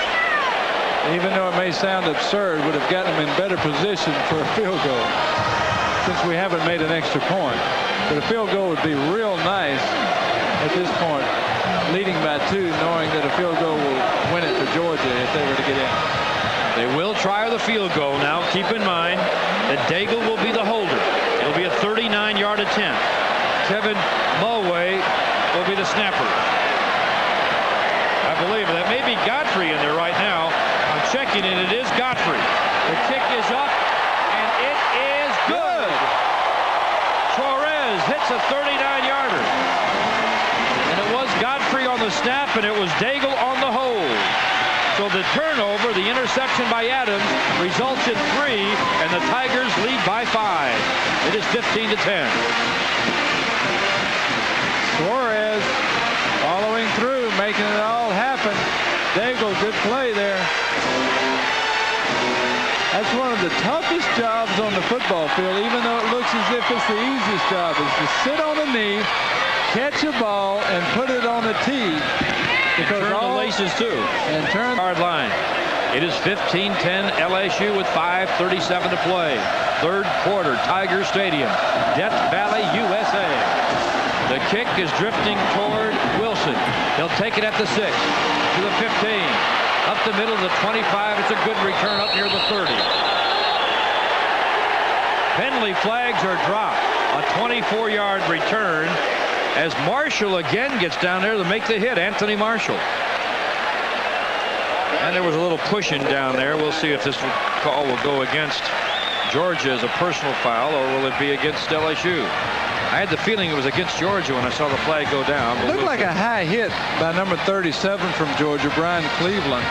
Even though it may sound absurd, would have gotten him in better position for a field goal, since we haven't made an extra point. But a field goal would be real nice at this point, leading by 2, knowing that a field goal will win it for Georgia if they were to get in. They will try the field goal now. Keep in mind that Daigle will be the holder. It'll be a 39-yard attempt. Kevin Mulway will be the snapper. I believe that may be Godfrey in there right now. I'm checking it. It is Godfrey. The kick is up, and it is good. Torres hits a 39-yarder. And it was Godfrey on the snap, and it was Daigle on the hold. So the turnover, the interception by Adams, results in 3, and the Tigers lead by 5. It is 15-10. Suarez following through, making it all happen. Daigle, good play there. That's one of the toughest jobs on the football field, even though it looks as if it's the easiest job, is to sit on a knee, catch a ball, and put it on the tee. Because turn the laces too. And turn hard line. It is 15-10 LSU with 5:37 to play. 3rd quarter, Tiger Stadium, Death Valley, USA. The kick is drifting toward Wilson. He'll take it at the 6, to the 15, up the middle of the 25. It's a good return up near the 30. Penalty flags are dropped. A 24-yard return as Marshall again gets down there to make the hit. Anthony Marshall. And there was a little pushing down there. We'll see if this call will go against Georgia as a personal foul, or will it be against LSU? I had the feeling it was against Georgia when I saw the flag go down. It looked like a high hit by number 37 from Georgia, Brian Cleveland.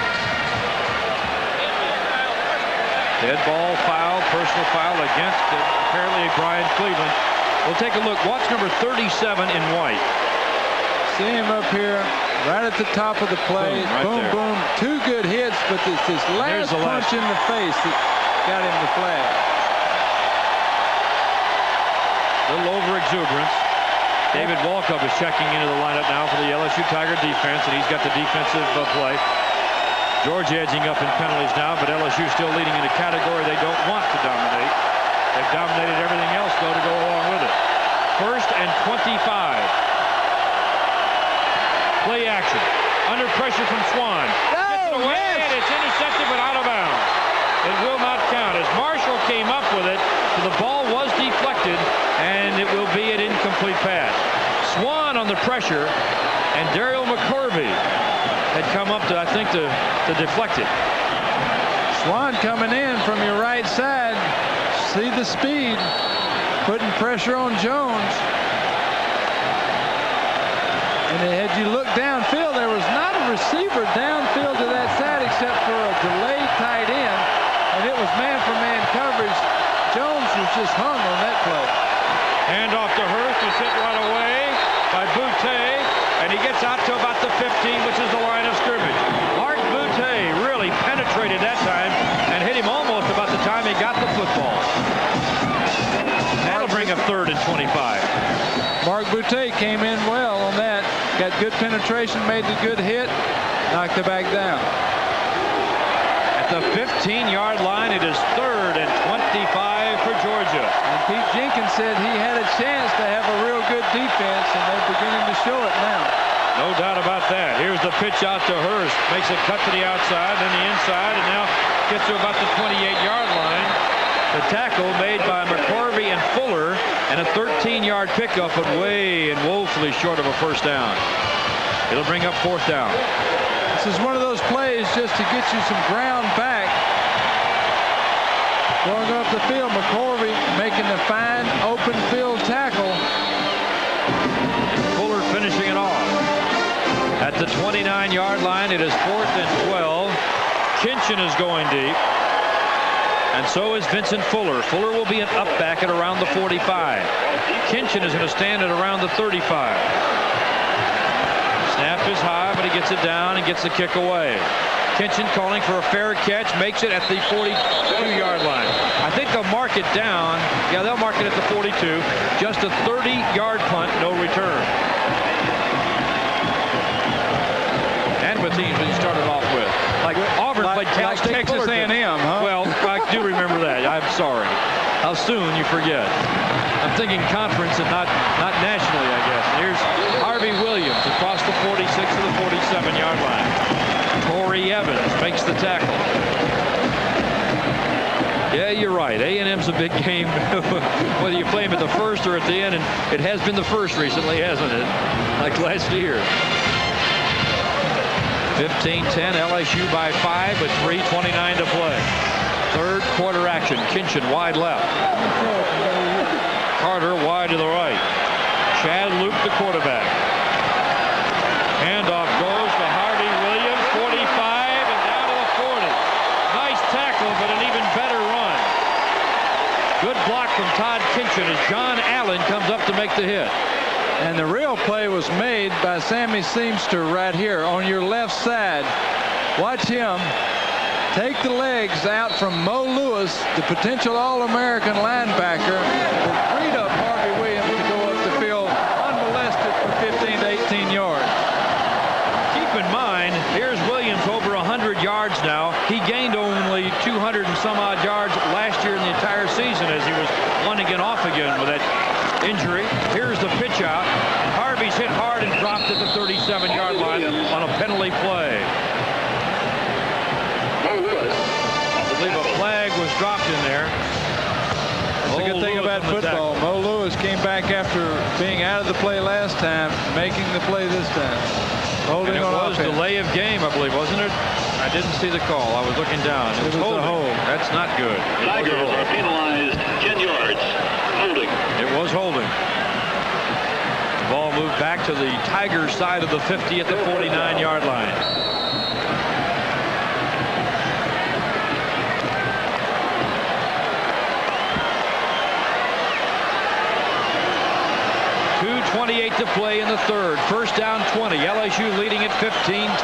Dead ball foul, personal foul against apparently Brian Cleveland. We'll take a look. Watch number 37 in white. See him up here, right at the top of the play. Boom, right boom, boom. 2 good hits, but it's this last punch in the face that got him the flag. A little over exuberance. David Walkup is checking into the lineup now for the LSU Tiger defense, and he's got the defensive play. Georgia edging up in penalties now, but LSU still leading in a category they don't want to dominate. They've dominated everything else, though, to go along with it. 1st and 25. Play action. Under pressure from Swan. Gets it away, and it's intercepted, but out of bounds. It will not count as Marshall came up with it, so the ball was deflected, and it will be an incomplete pass. Swan on the pressure, and Daryl McCorvey had come up to, I think, to deflect it. Swan coming in from your right side, see the speed, putting pressure on Jones. And had you look downfield, there was not a receiver downfield to that side except for a delayed tight end, and it was man-for-man coverage. Jones was just hung on that play. Hand off to Hurst, was hit right away by Boutte, and he gets out to about the 15, which is the line of scrimmage. Art Boutte really penetrated that time and hit him almost about the time he got the football. That'll bring up 3rd and 25. Mark Boutte came in well on that. Got good penetration, made the good hit, knocked it back down. At the 15-yard line, it is 3rd and 25 for Georgia. And Pete Jenkins said he had a chance to have a real good defense, and they're beginning to show it now. No doubt about that. Here's the pitch out to Hurst. Makes a cut to the outside, then the inside, and now gets to about the 28-yard line. The tackle made by McCorvey and Fuller, and a 13-yard pickup, but way and woefully short of a first down. It'll bring up 4th down. This is one of those plays just to get you some ground back. Going up the field, McCorvey making the fine open field tackle. Fuller finishing it off. At the 29-yard line, it is 4th and 12. Kinchin is going deep. And so is Vincent Fuller. Fuller will be an up back at around the 45. Kinchin is going to stand at around the 35. Snap is high, but he gets it down and gets the kick away. Kinchin calling for a fair catch, makes it at the 42-yard line. I think they'll mark it down. Yeah, they'll mark it at the 42. Just a 30-yard punt, no return. And with teams that he started off with. Like Auburn played Cal State Texas A&M, huh? Well, I do remember that. I'm sorry. How soon you forget. I'm thinking conference and not nationally, I guess. Here's Harvey Williams across the 46 to the 47-yard line. Corey Evans makes the tackle. Yeah, you're right. A&M's a big game, whether you play them at the first or at the end, and it has been the first recently, hasn't it? Like last year. 15-10, LSU by 5 with 3:29 to play. 3rd quarter action. Kinchin wide left. Carter wide to the right. Chad Luke, the quarterback. Handoff goes to Harvey Williams, 45 and down to the 40. Nice tackle, but an even better run. Good block from Todd Kinchin as John Allen comes up to make the hit. And the real play was made by Sammy Seamster right here on your left side. Watch him take the legs out from Mo Lewis, the potential All-American linebacker, and freed up Harvey Williams to go up the field unmolested for 15 to 18 yards. Keep in mind, here's Williams over 100 yards now. He gained only 200 and some odd yards last year in the entire season as he was on again, off again with that injury. Here's the pitch out. Harvey's hit hard and dropped at the 37-yard line on a penalty play. I believe a flag was dropped in there. That's a good thing about football. Mo Lewis came back after being out of the play last time, making the play this time. Holding and it on was offense. delay of game, I believe, wasn't it? I didn't see the call. I was looking down. It was holding. a hold. That's not good. Tigers are penalized 10 yards. Holding. It was holding. Ball moved back to the Tigers side of the 50 at the 49-yard line. .2:28 to play in the 3rd. First down 20. LSU leading at 15-10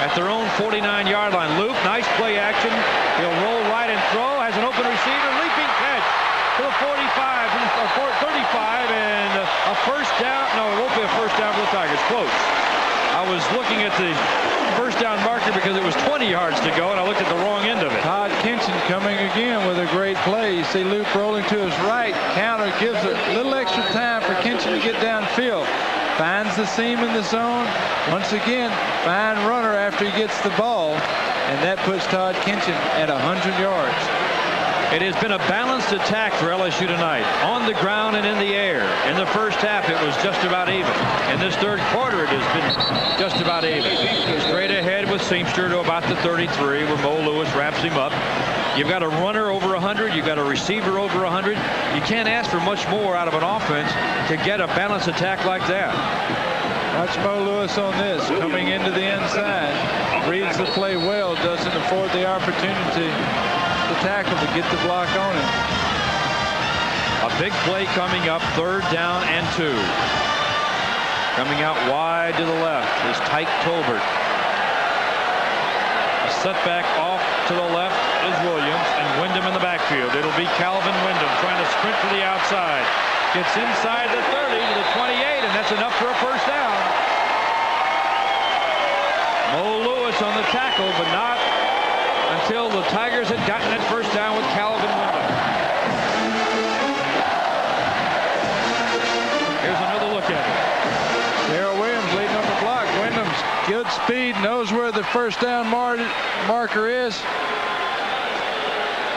at their own 49-yard line. Luke, nice play action. He'll roll right and throw. Has an open receiver. Leaping catch to the 45, 35, and a first down. No, it won't be a first down for the Tigers. Close. I was looking at the first down marker because it was 20 yards to go, and I looked at the wrong end of it. Todd Kinchin coming again with a great play. You see Luke rolling to his right. Counter gives a little extra time for Kinchin to get downfield. Finds the seam in the zone. Once again, fine runner after he gets the ball. And that puts Todd Kinchin at 100 yards. It has been a balanced attack for LSU tonight, on the ground and in the air. In the first half, it was just about even. In this 3rd quarter, it has been just about even. Straight ahead with Seamster to about the 33, where Mo Lewis wraps him up. You've got a runner over 100. You've got a receiver over 100. You can't ask for much more out of an offense to get a balanced attack like that. Watch Mo Lewis on this. Coming into the inside. Reads the play well. Doesn't afford the opportunity to tackle to get the block on him. A big play coming up. 3rd down and 2. Coming out wide to the left is Tyke Tolbert. A setback off to the left is Williams, and Wyndham in the backfield. It'll be Calvin Wyndham trying to sprint to the outside. Gets inside the 30 to the 28, and that's enough for a 1st down. Mo Lewis on the tackle, but not until the Tigers had gotten that 1st down with Calvin Wyndham. Here's another look at it. Darrell Williams leading on the block. Wyndham's good speed, knows where the 1st down marker is.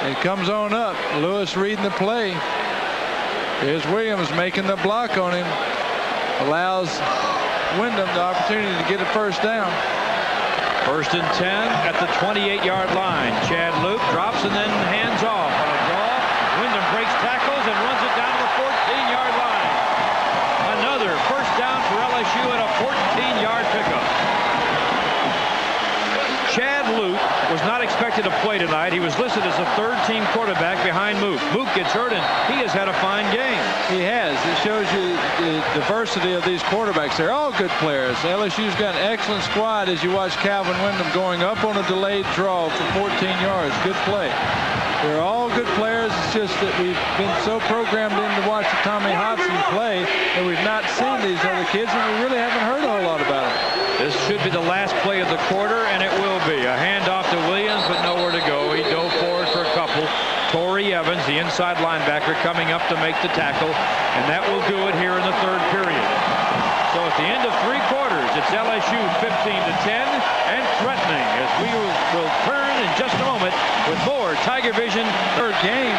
It comes on up. Lewis reading the play. Here's Williams making the block on him. Allows Wyndham the opportunity to get a 1st down. 1st and 10 at the 28-yard line. Chad Luke drops and then hands off on a draw. Wyndham breaks tackles and runs it down to the 14-yard line. Another 1st down for LSU at a 14-yard pickup. Chad Luke was not expected to play tonight. He was listed as a 3rd-team quarterback behind Mook. Mook gets hurt, and he has had a fine game. He has. It shows you the diversity of these quarterbacks. They're all good players. LSU's got an excellent squad as you watch Calvin Wyndham going up on a delayed draw for 14 yards. Good play. They're all good players. It's just that we've been so programmed in to watch Tommy Hobson play that we've not seen these other kids, and we really haven't heard a whole lot about them. This should be the last play of the quarter, and it will be. A handoff to Williams, but nowhere to go. He dove forward for a couple. Torrey Evans, the inside linebacker, coming up to make the tackle, and that will do it here in the 3rd period. So at the end of 3 quarters, it's LSU 15-10 and threatening as we will turn in just a moment with more Tiger Vision. 3rd game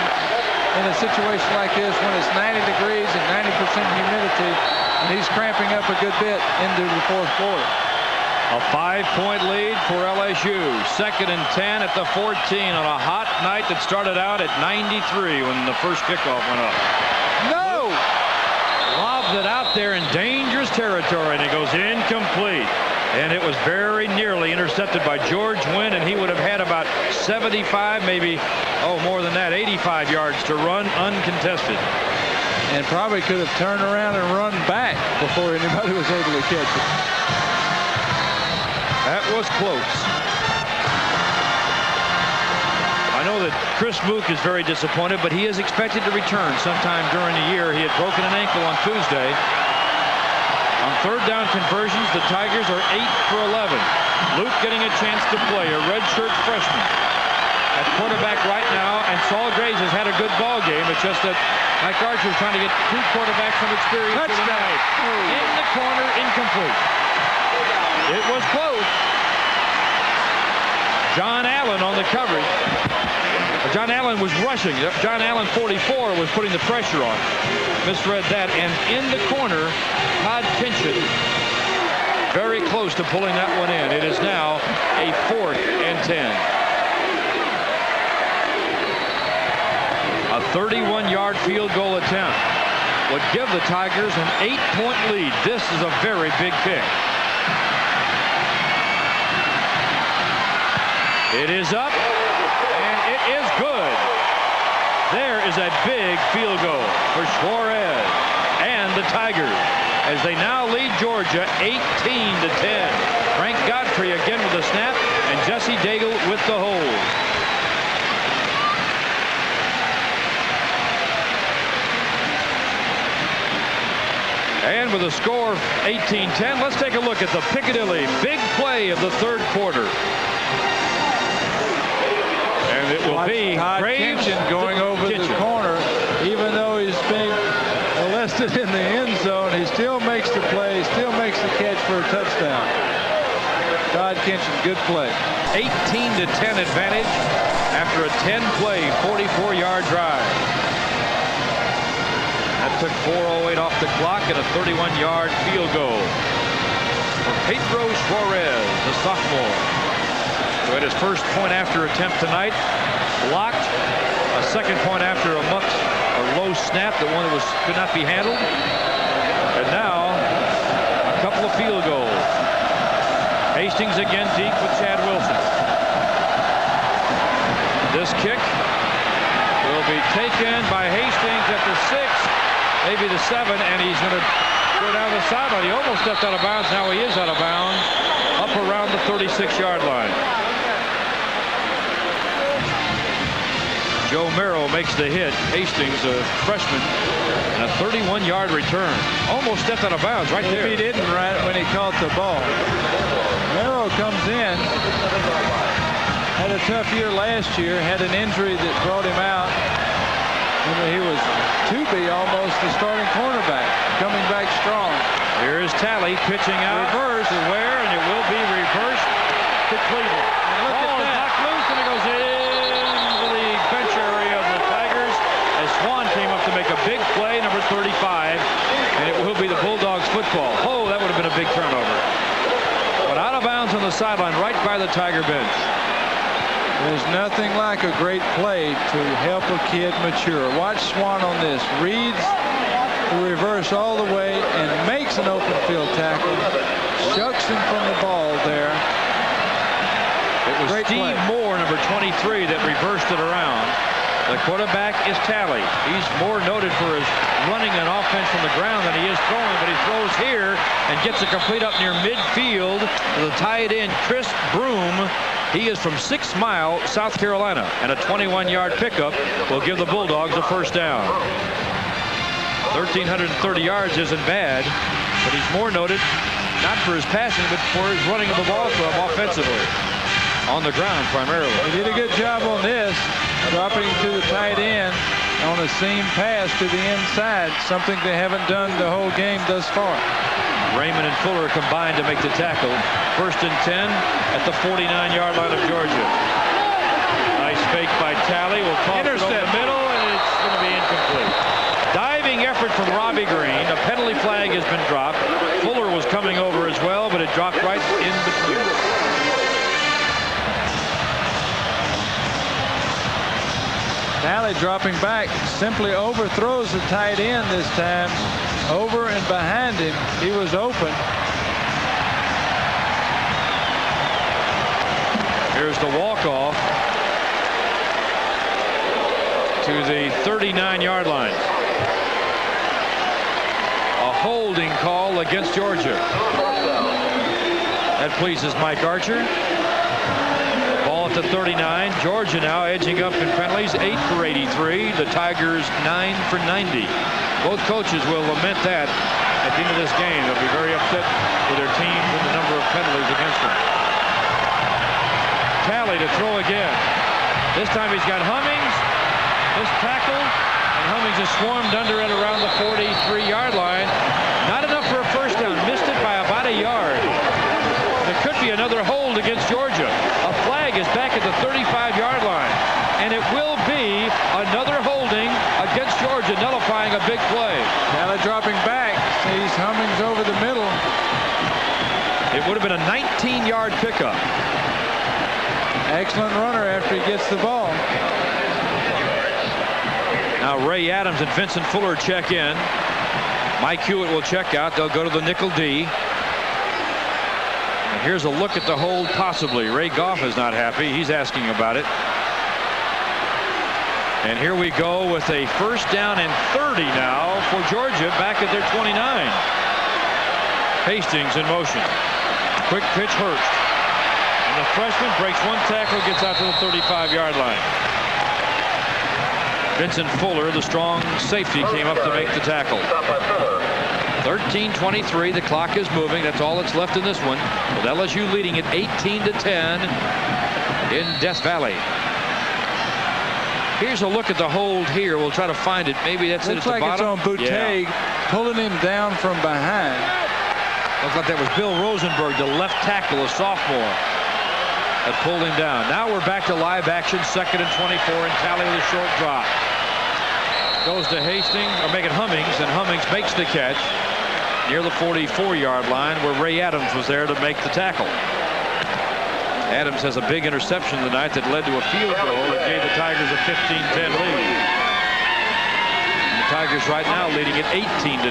in a situation like this when it's 90 degrees and 90% humidity, and he's cramping up a good bit into the 4th quarter. A 5-point lead for LSU. 2nd and 10 at the 14 on a hot night that started out at 93 when the first kickoff went up. No! Lobs it out there in dangerous territory, and it goes incomplete. And it was very nearly intercepted by George Wynn, and he would have had about 75, maybe, more than that, 85 yards to run uncontested. And probably could have turned around and run back before anybody was able to catch it. That was close. I know that Chris Mook is very disappointed, but he is expected to return sometime during the year. He had broken an ankle on Tuesday. On 3rd down conversions, the Tigers are 8 for 11. Luke getting a chance to play, a redshirt freshman at quarterback right now, and Saul Graves has had a good ball game. It's just that Mike Archer is trying to get 2 quarterbacks some experience for tonight. In the corner, incomplete. It was close. John Allen on the coverage. John Allen was rushing. John Allen, 44, was putting the pressure on. Misread that. And in the corner, Todd Kinchin very close to pulling that one in. It is now a 4th and 10. A 31-yard field goal attempt would give the Tigers an 8-point lead. This is a very big kick. It is up, and it is good. There is a big field goal for Suarez and the Tigers as they now lead Georgia 18-10. Frank Godfrey again with the snap, and Jesse Daigle with the hold. And with a score of 18-10, let's take a look at the Piccadilly big play of the 3rd quarter. And it will be Todd Kinchin going over the corner. Even though he's being molested in the end zone, he still makes the play, still makes the catch for a touchdown. Todd Kinchin, good play. 18-10 advantage after a 10-play, 44-yard drive. That took 4:08 off the clock and a 31-yard field goal for Pedro Suarez, the sophomore, who had his first point after attempt tonight. blocked. A second point after a low snap that one that could not be handled. And now a couple of field goals. Hastings again deep with Chad Wilson. This kick will be taken by Hastings at the 6, maybe the 7, and he's going to go down the sideline. He almost stepped out of bounds. Now he is out of bounds, up around the 36-yard line. Joe Merrill makes the hit. Hastings, a freshman, and a 31-yard return. Almost stepped out of bounds right there. If he didn't, right when he caught the ball. Merrill comes in. Had a tough year last year. Had an injury that brought him out. He was to be almost the starting cornerback. Coming back strong. Here is Talley pitching out. Reverse to where, and it will be reversed to Cleveland. And look at that. Knocked loose, and it goes into the bench area of the Tigers as Swan came up to make a big play, number 35, and it will be the Bulldogs football. Oh, that would have been a big turnover. But out of bounds on the sideline, right by the Tiger bench. There's nothing like a great play to help a kid mature. Watch Swan on this. Reads the reverse all the way and makes an open field tackle. Shucks him from the ball there. It was Great Steve play. Moore, number 23, that reversed it around. The quarterback is Talley. He's more noted for his running an offense from the ground than he is throwing, but he throws here and gets it complete up near midfield to the tight end, Chris Broom. He is from 6 Mile, South Carolina, and a 21-yard pickup will give the Bulldogs a first down. 1,330 yards isn't bad, but he's more noted not for his passing, but for his running of the ball from offensively. On the ground primarily. He did a good job on this, dropping to the tight end on a seam pass to the inside, something they haven't done the whole game thus far. Raymond and Fuller combined to make the tackle. 1st and 10 at the 49-yard line of Georgia. Nice fake by Talley. Will toss it over the middle, and it's going to be incomplete. Diving effort from Robbie Green. A penalty flag has been dropped. Fuller was coming over as well, but it dropped right in between. Talley dropping back, simply overthrows the tight end this time. Over and behind him. He was open. Here's the walk-off to the 39-yard line. A holding call against Georgia. That pleases Mike Archer. Ball at the 39. Georgia now edging up in penalties, 8 for 83. The Tigers 9 for 90. Both coaches will lament that at the end of this game. They'll be very upset with their teams and the number of penalties against them. Talley to throw again. This time he's got Hummings. This tackle, and Hummings is swarmed under it around the 43-yard line. Not enough for a first down. Missed it by about a yard. There could be another hold against Georgia. A flag is back at the 35-yard line. And it will be another holding against Georgia, nullifying a big play. Talley dropping back. Sees Hummings over the middle. It would have been a 19-yard pickup. Excellent runner after he gets the ball. Now Ray Adams and Vincent Fuller check in. Mike Hewitt will check out. They'll go to the nickel D. And here's a look at the hold possibly. Ray Goff is not happy. He's asking about it. And here we go with a first down and 30 now for Georgia back at their 29. Hastings in motion. Quick pitch, Hurst. And the freshman breaks one tackle, gets out to the 35-yard line. Vincent Fuller, the strong safety, came up to make the tackle. 13:23. The clock is moving. That's all that's left in this one. With LSU leading it 18-10 in Death Valley. Here's a look at the hold here. We'll try to find it. Maybe that's it at the bottom. Looks like it's on Boutte, pulling him down from behind. Looks like that was Bill Rosenberg, the left tackle, a sophomore, that pulled him down. Now we're back to live action, 2nd and 24, and Talley with a short drop. Goes to Hastings, or make it Hummings, and Hummings makes the catch near the 44-yard line where Ray Adams was there to make the tackle. Adams has a big interception tonight that led to a field goal that gave the Tigers a 15-10 lead. And the Tigers right now leading at 18-10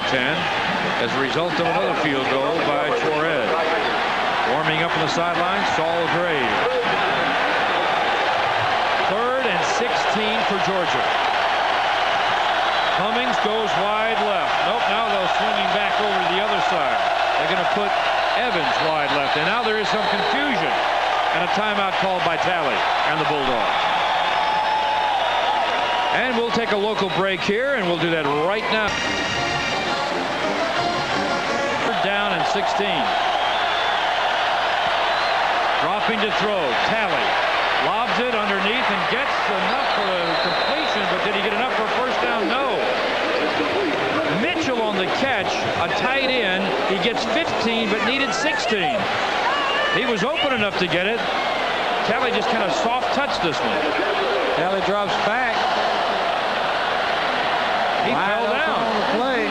as a result of another field goal by Juarez. Warming up on the sideline, Saul Gray. 3rd and 16 for Georgia. Cummings goes wide left. Nope, now they'll swinging back over to the other side. They're going to put Evans wide left. And now there is some confusion. And a timeout called by Talley and the Bulldogs. And we'll take a local break here, and we'll do that right now. 3rd down and 16. Dropping to throw. Talley lobs it underneath and gets enough for a completion, but did he get enough for a first down? No. Mitchell on the catch, a tight end. He gets 15, but needed 16. He was open enough to get it. Talley just kind of soft touched this one. Talley drops back. He fell down on the play.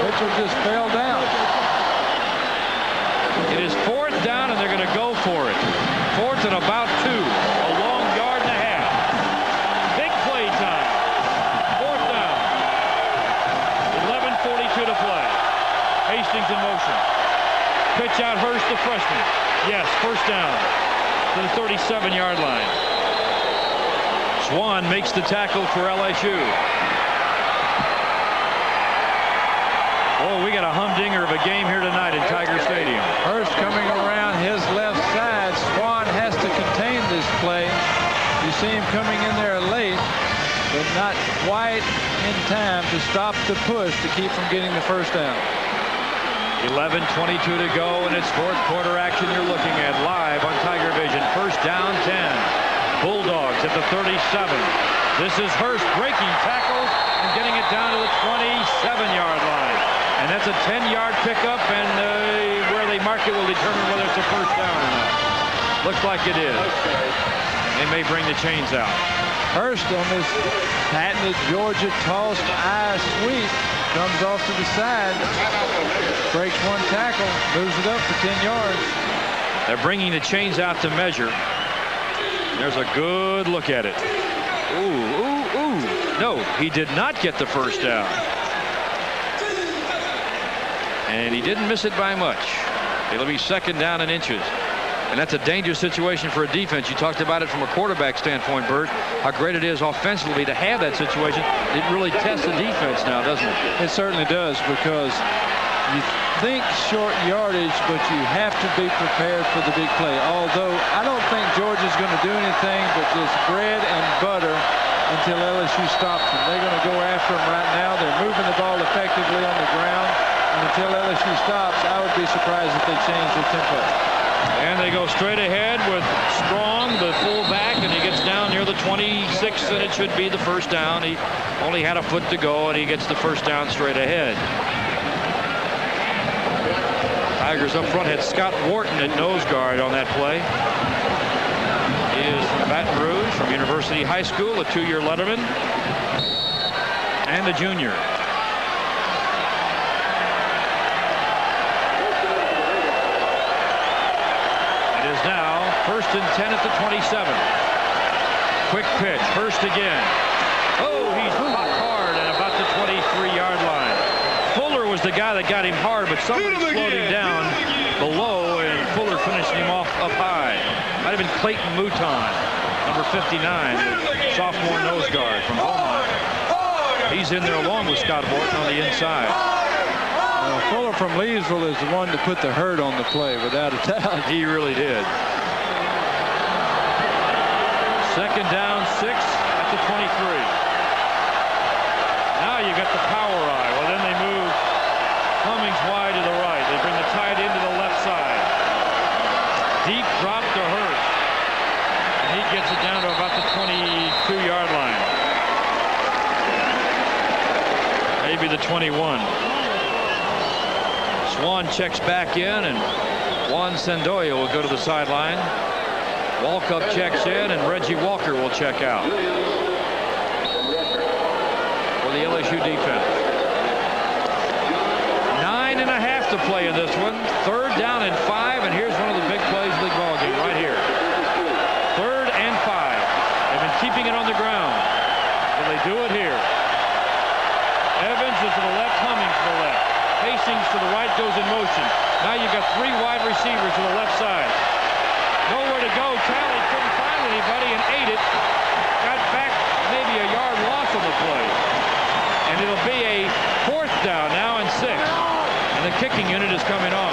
Mitchell just fell down. It is 4th down, and they're going to go for it. 4th and about 2. A long yard and a half. Big play time. 4th down. 11:42 to play. Hastings in motion. Pitch out Hurst, the freshman. Yes, first down to the 37-yard line. Swan makes the tackle for LSU. Oh, we got a humdinger of a game here tonight in Tiger Stadium. Hurst coming around his left side. Swan has to contain this play. You see him coming in there late, but not quite in time to stop the push to keep from getting the first down. 11:22 to go, and it's 4th quarter action you're looking at live on Tiger Vision. First down 10. Bulldogs at the 37. This is Hurst breaking tackles and getting it down to the 27-yard line. And that's a 10-yard pickup, and where they mark it will determine whether it's a first down or not. Looks like it is. They may bring the chains out. Hurst on this patented Georgia tossed eye sweep comes off to the side, breaks one tackle, moves it up for 10 yards. They're bringing the chains out to measure. There's a good look at it. Ooh, ooh, ooh. No, he did not get the first down. And he didn't miss it by much. It'll be 2nd down and inches. And that's a dangerous situation for a defense. You talked about it from a quarterback standpoint, Bert, how great it is offensively to have that situation. It really tests the defense now, doesn't it? It certainly does, because you think short yardage, but you have to be prepared for the big play. Although I don't think Georgia's going to do anything but just bread and butter until LSU stops them. They're going to go after them right now. They're moving the ball effectively on the ground. And until LSU stops, I would be surprised if they change their tempo. And they go straight ahead with Strong, the fullback, and he gets down near the 26, and it should be the first down. He only had a foot to go, and he gets the first down straight ahead. Tigers up front had Scott Wharton at nose guard on that play. He is from Baton Rouge, from University High School, a 2-year letterman, and a junior. Now 1st and 10 at the 27. Quick pitch. Hurst again. Oh, he's popped hard at about the 23-yard line. Fuller was the guy that got him hard, but somebody slowed him down below, and Fuller finished him off up high. Might have been Clayton Mouton, number 59, the sophomore nose guard from Beaumont. He's in there along with Scott Wharton on the inside. Fuller from Leesville is the one to put the hurt on the play, without a doubt. He really did. 2nd down, 6 at the 23. Now you got the power eye. Well, then they move Cummings wide to the right. They bring the tight end to the left side. Deep drop to Hurst. And he gets it down to about the 22-yard line. Maybe the 21. Swan checks back in, and Juan Sandoya will go to the sideline. Walkup checks in, and Reggie Walker will check out for the LSU defense. 9.5 to play in this one. 3rd down and 5, and here's one of the big plays of the ball game right here. with 3 wide receivers to the left side. Nowhere to go. Talley couldn't find anybody and ate it. Got back maybe a yard loss on the play. And it'll be a 4th down now and 6. And the kicking unit is coming on.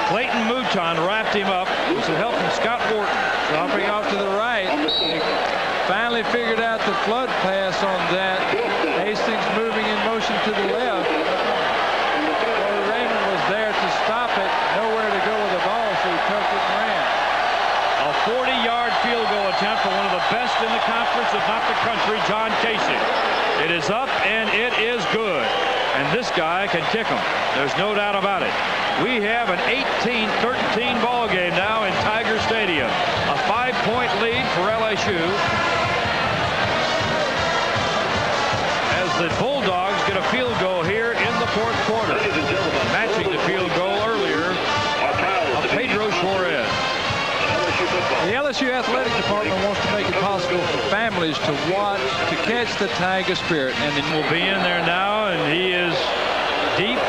Clayton Mouton wrapped him up with some help from Scott Wharton. Dropping off to the right. Finally figured out the flood pass on that. Hastings moving in motion to the left. Corey Raymond was there to stop it. Nowhere to go with the ball, so he tucked it and ran. A 40-yard field goal attempt for one of the best in the conference, if not the country, John Casey. It is up, and it is good. And this guy can kick them. There's no doubt about it. We have an 18-13 ball game now in Tiger Stadium. A 5-point lead for LSU. As the Bulldogs get a field goal here in the 4th quarter. Matching the field goal earlier of Pedro Suarez. The LSU Athletic Department wants to make it possible for families to watch, to catch the Tiger spirit. And he will be in there now, and he is deep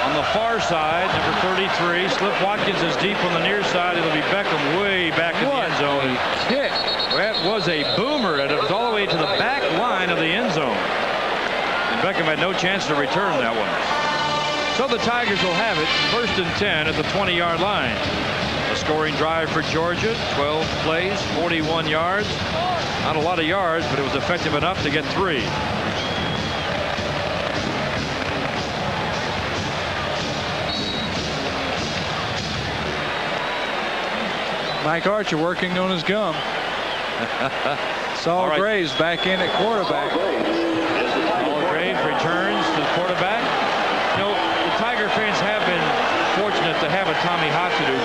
on the far side, number 33. Slip Watkins is deep on the near side. It'll be Beckham way back in the end zone. Kick. That was a boomer, and it was all the way to the back line of the end zone. And Beckham had no chance to return that one. So the Tigers will have it, 1st and 10 at the 20-yard line. A scoring drive for Georgia, 12 plays, 41 yards. Not a lot of yards, but it was effective enough to get 3. Mike Archer working on his gum. Saul Graves back in at quarterback. Saul Graves returns to the quarterback. You know, the Tiger fans have been fortunate to have a Tommy Hudson who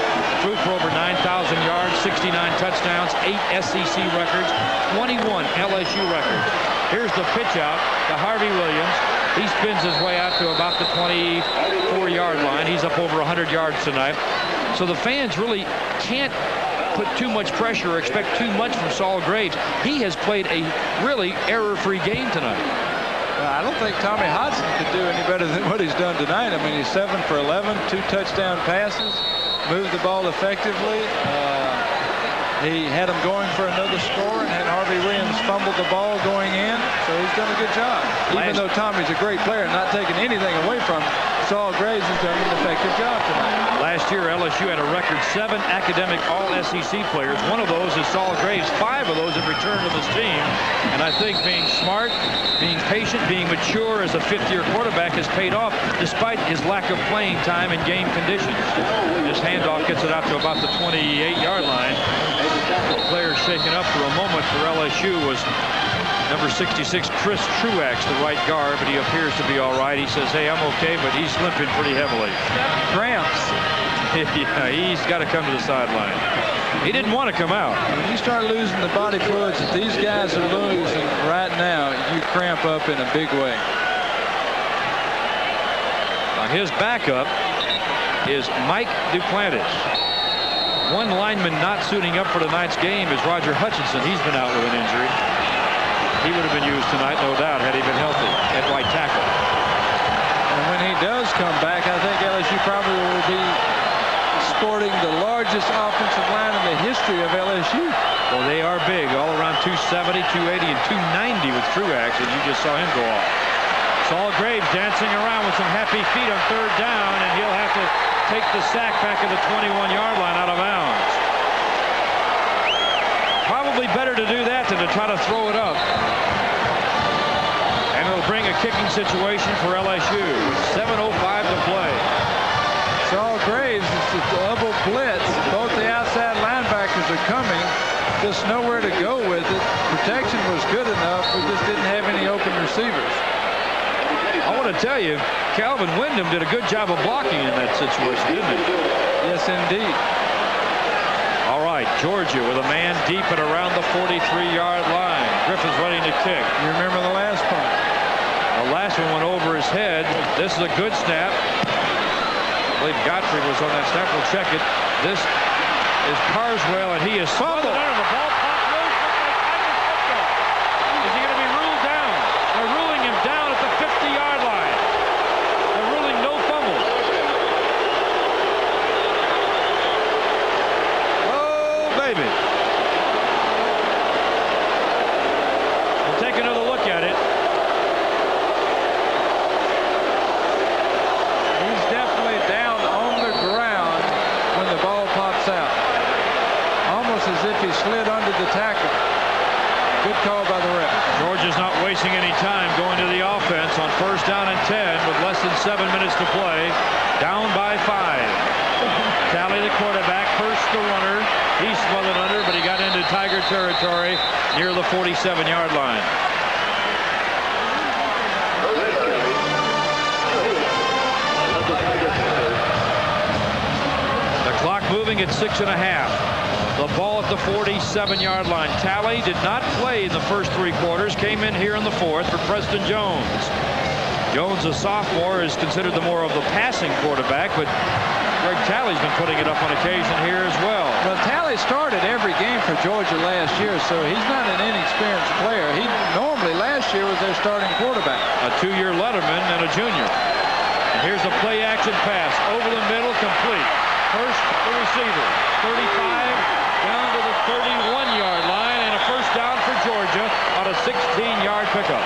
threw for over 9,000 yards, 69 touchdowns, 8 SEC records, 21 LSU records. Here's the pitch out to Harvey Williams. He spins his way out to about the 24-yard line. He's up over 100 yards tonight. So the fans really can't put too much pressure or expect too much from Saul Graves. He has played a really error-free game tonight. I don't think Tommy Hodson could do any better than what he's done tonight. I mean, he's 7 for 11, 2 touchdown passes, moved the ball effectively. He had him going for another score and had Harvey Williams fumbled the ball going in. So he's done a good job. Even though Tommy's a great player, not taking anything away from him, Saul Graves has done an effective job tonight. Last year, LSU had a record 7 academic All-SEC players. One of those is Saul Graves. 5 of those have returned to this team. And I think being smart, being patient, being mature as a 5th-year quarterback has paid off despite his lack of playing time and game conditions. This handoff gets it out to about the 28-yard line. The player shaken up for a moment for LSU was number 66, Chris Truax, the right guard, but he appears to be all right. He says, hey, I'm okay, but he's limping pretty heavily. Cramps. Yeah, he's got to come to the sideline. He didn't want to come out. When you start losing the body fluids that these guys are losing right now, you cramp up in a big way. Now his backup is Mike Duplantis. One lineman not suiting up for tonight's game is Roger Hutchinson. He's been out with an injury. He would have been used tonight, no doubt, had he been healthy at right tackle. And when he does come back, I think LSU probably will be sporting the largest offensive line in the history of LSU. Well, they are big, all around 270, 280, and 290 with Truax, as you just saw him go off. Saul Graves dancing around with some happy feet on 3rd down, and he'll have to take the sack back at the 21-yard line out of bounds. Probably better to do that than to try to throw it up. And it'll bring a kicking situation for LSU. 7:05 to play. Saul Graves is the double blitz. Both the outside linebackers are coming. Just nowhere to go with it. Protection was good enough. We just didn't have any open receivers. I want to tell you, Calvin Wyndham did a good job of blocking in that situation, didn't he? Yes, indeed. All right, Georgia with a man deep at around the 43-yard line. Griffin's ready to kick. You remember the last punt? The last one went over his head. This is a good snap. I believe Godfrey was on that snap. We'll check it. This is Carswell, and he is fumbled under the ball. Pop loose. Is he going to be ruled down? They're ruling him down at the 50-yard line. They're ruling no fumbles. jumps out. Almost as if he slid under the tackle. Good call by the ref. Georgia's not wasting any time going to the offense on 1st down and 10 with less than 7 minutes to play. Down by 5. Talley, the quarterback, Hurst the runner. He smothered under, but he got into Tiger territory near the 47-yard line. The clock moving at 6.5. The ball at the 47-yard line. Talley did not play in the first 3 quarters. Came in here in the 4th for Preston Jones. Jones, a sophomore, is considered the more of the passing quarterback, but Greg Talley's been putting it up on occasion here as well. Well, Talley started every game for Georgia last year, so he's not an inexperienced player. He normally last year was their starting quarterback. A 2-year letterman and a junior. And here's a play-action pass over the middle, complete. Hurst, the receiver, 35 down to the 31-yard line, and a 1st down for Georgia on a 16-yard pickup.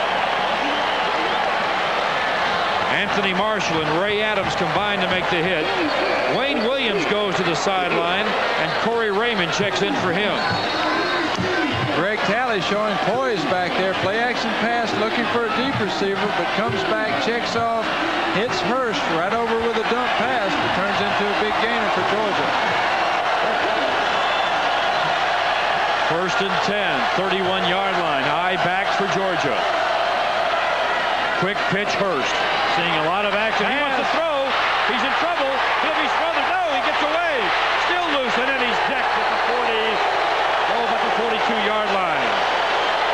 Anthony Marshall and Ray Adams combined to make the hit. Wayne Williams goes to the sideline, and Corey Raymond checks in for him. Greg Talley showing poise back there. Play action pass, looking for a deep receiver, but comes back, checks off, hits Hurst right over with a dump pass, but turns into a big gainer for Georgia. 1st and 10, 31-yard line. High backs for Georgia. Quick pitch, Hurst. Seeing a lot of action. He wants to throw. He's in trouble. He'll be smothered. No, he gets away. Still loose, and then he's decked at the 42-yard line.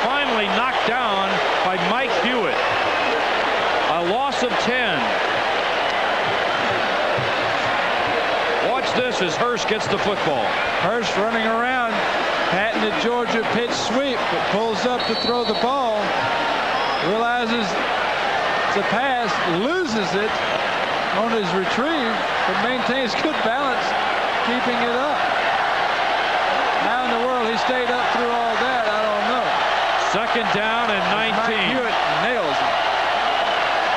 Finally knocked down by Mike Hewitt. A loss of 10. Watch this as Hurst gets the football. Hurst running around, patented Georgia pitch sweep, but pulls up to throw the ball. Realizes it's a pass, loses it on his retrieve, but maintains good balance, keeping it up. How in the world he stayed up through all that, I don't know. 2nd down and 19. Mike Hewitt nails it.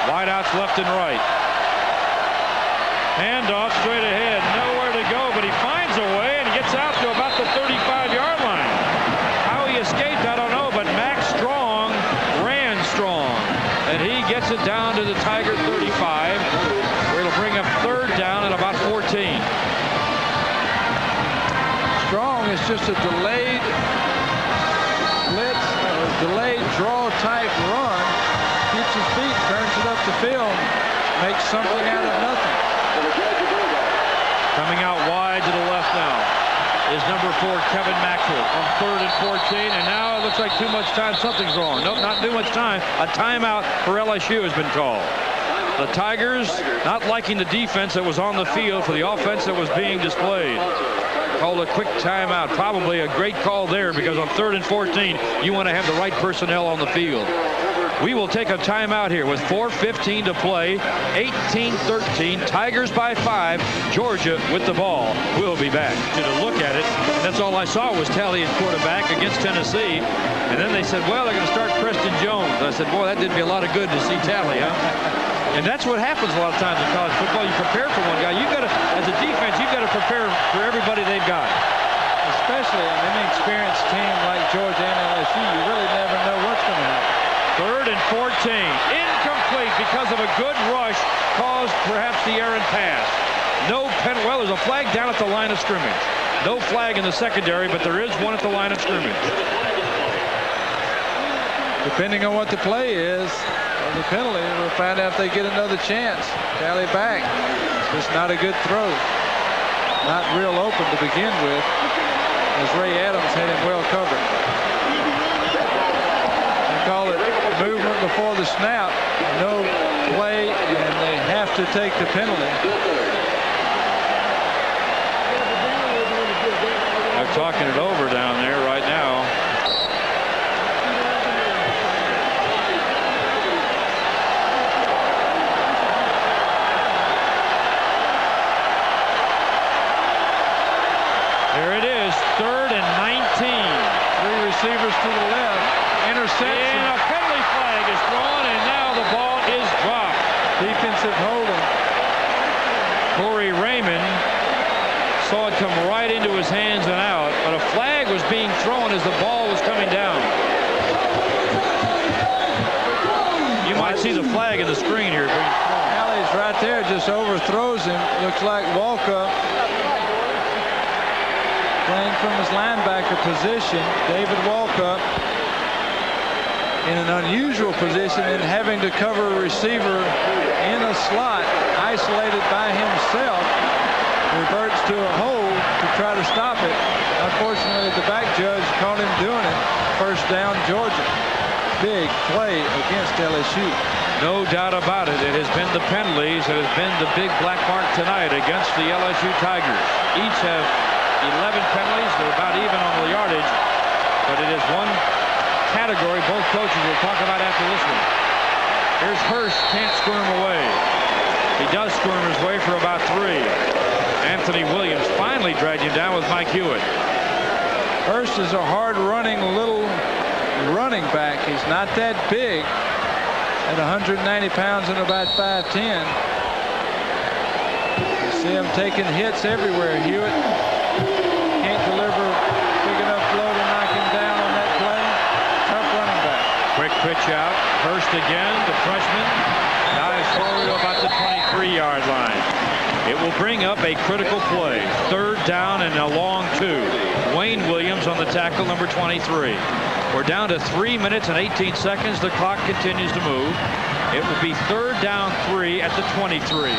Wideouts left and right. Handoff straight ahead, nowhere to go, but he finds a way and gets out to about the 35-yard line. How he escaped, I don't know, but Max Strong ran strong, and he gets it down to the Tiger 35, where it'll bring up 3rd down and about 14. Strong is just a delayed blitz, delayed draw type run. Keeps his feet, turns it up the field, makes something out of nothing. Coming out wide to the left now is number 4, Kevin Maxwell, on 3rd and 14, and now it looks like too much time. Something's wrong. Nope, not too much time. A timeout for LSU has been called. The Tigers not liking the defense that was on the field for the offense that was being displayed. Called a quick timeout. Probably a great call there, because on 3rd and 14, you want to have the right personnel on the field. We will take a timeout here with 4:15 to play. 18-13. Tigers by 5. Georgia with the ball. We'll be back to look at it. And that's all I saw was Talley at quarterback against Tennessee. And then they said, well, they're going to start Preston Jones. I said, boy, that did me a lot of good to see Talley, huh? And that's what happens a lot of times in college football. You prepare for one guy. You've got to, as a defense, you've got to prepare for everybody they've got. Especially an inexperienced team like Georgia and LSU, you really never know what's going to happen. 3rd and 14. Incomplete because of a good rush caused perhaps the errant pass. No penalty. Well, there's a flag down at the line of scrimmage. No flag in the secondary, but there is one at the line of scrimmage. Depending on what the play is, or the penalty, we'll find out if they get another chance. Tally back. It's just not a good throw. Not real open to begin with, as Ray Adams had him well covered. They call it movement before the snap. No play, and they have to take the penalty. They're talking it over down there right now. Here it is, 3rd and 19. 3 receivers to the left. Interception. And a penalty flag is thrown, and now the ball is dropped. Defensive holding. Corey Raymond saw it come right into his hands and out, but a flag was being thrown as the ball was coming down. You might see the flag in the screen here. Alley's right there, just overthrows him. Looks like Walkup playing from his linebacker position. David Walkup in an unusual position and having to cover a receiver in a slot, isolated by himself. Reverts to a hold to try to stop it. Unfortunately, the back judge caught him doing it. First down, Georgia. Big play against LSU. No doubt about it. It has been the penalties that has been the big black mark tonight against the LSU Tigers. Each have 11 penalties. They're about even on the yardage, but it is one category both coaches will talk about after this one. Here's Hurst, can't squirm away. He does squirm his way for about 3. Anthony Williams finally dragged him down with Mike Hewitt. Hurst is a hard-running little running back. He's not that big at 190 pounds and about 5'10". You see him taking hits everywhere. Hewitt can't deliver big enough blow to knock him down on that play. Tough running back. Quick pitch out. Hurst again, the freshman. Dives forward to about the 23-yard line. It will bring up a critical play. 3rd down and a long 2. Wayne Williams on the tackle, number 23. We're down to 3 minutes and 18 seconds. The clock continues to move. It will be 3rd down 3 at the 23.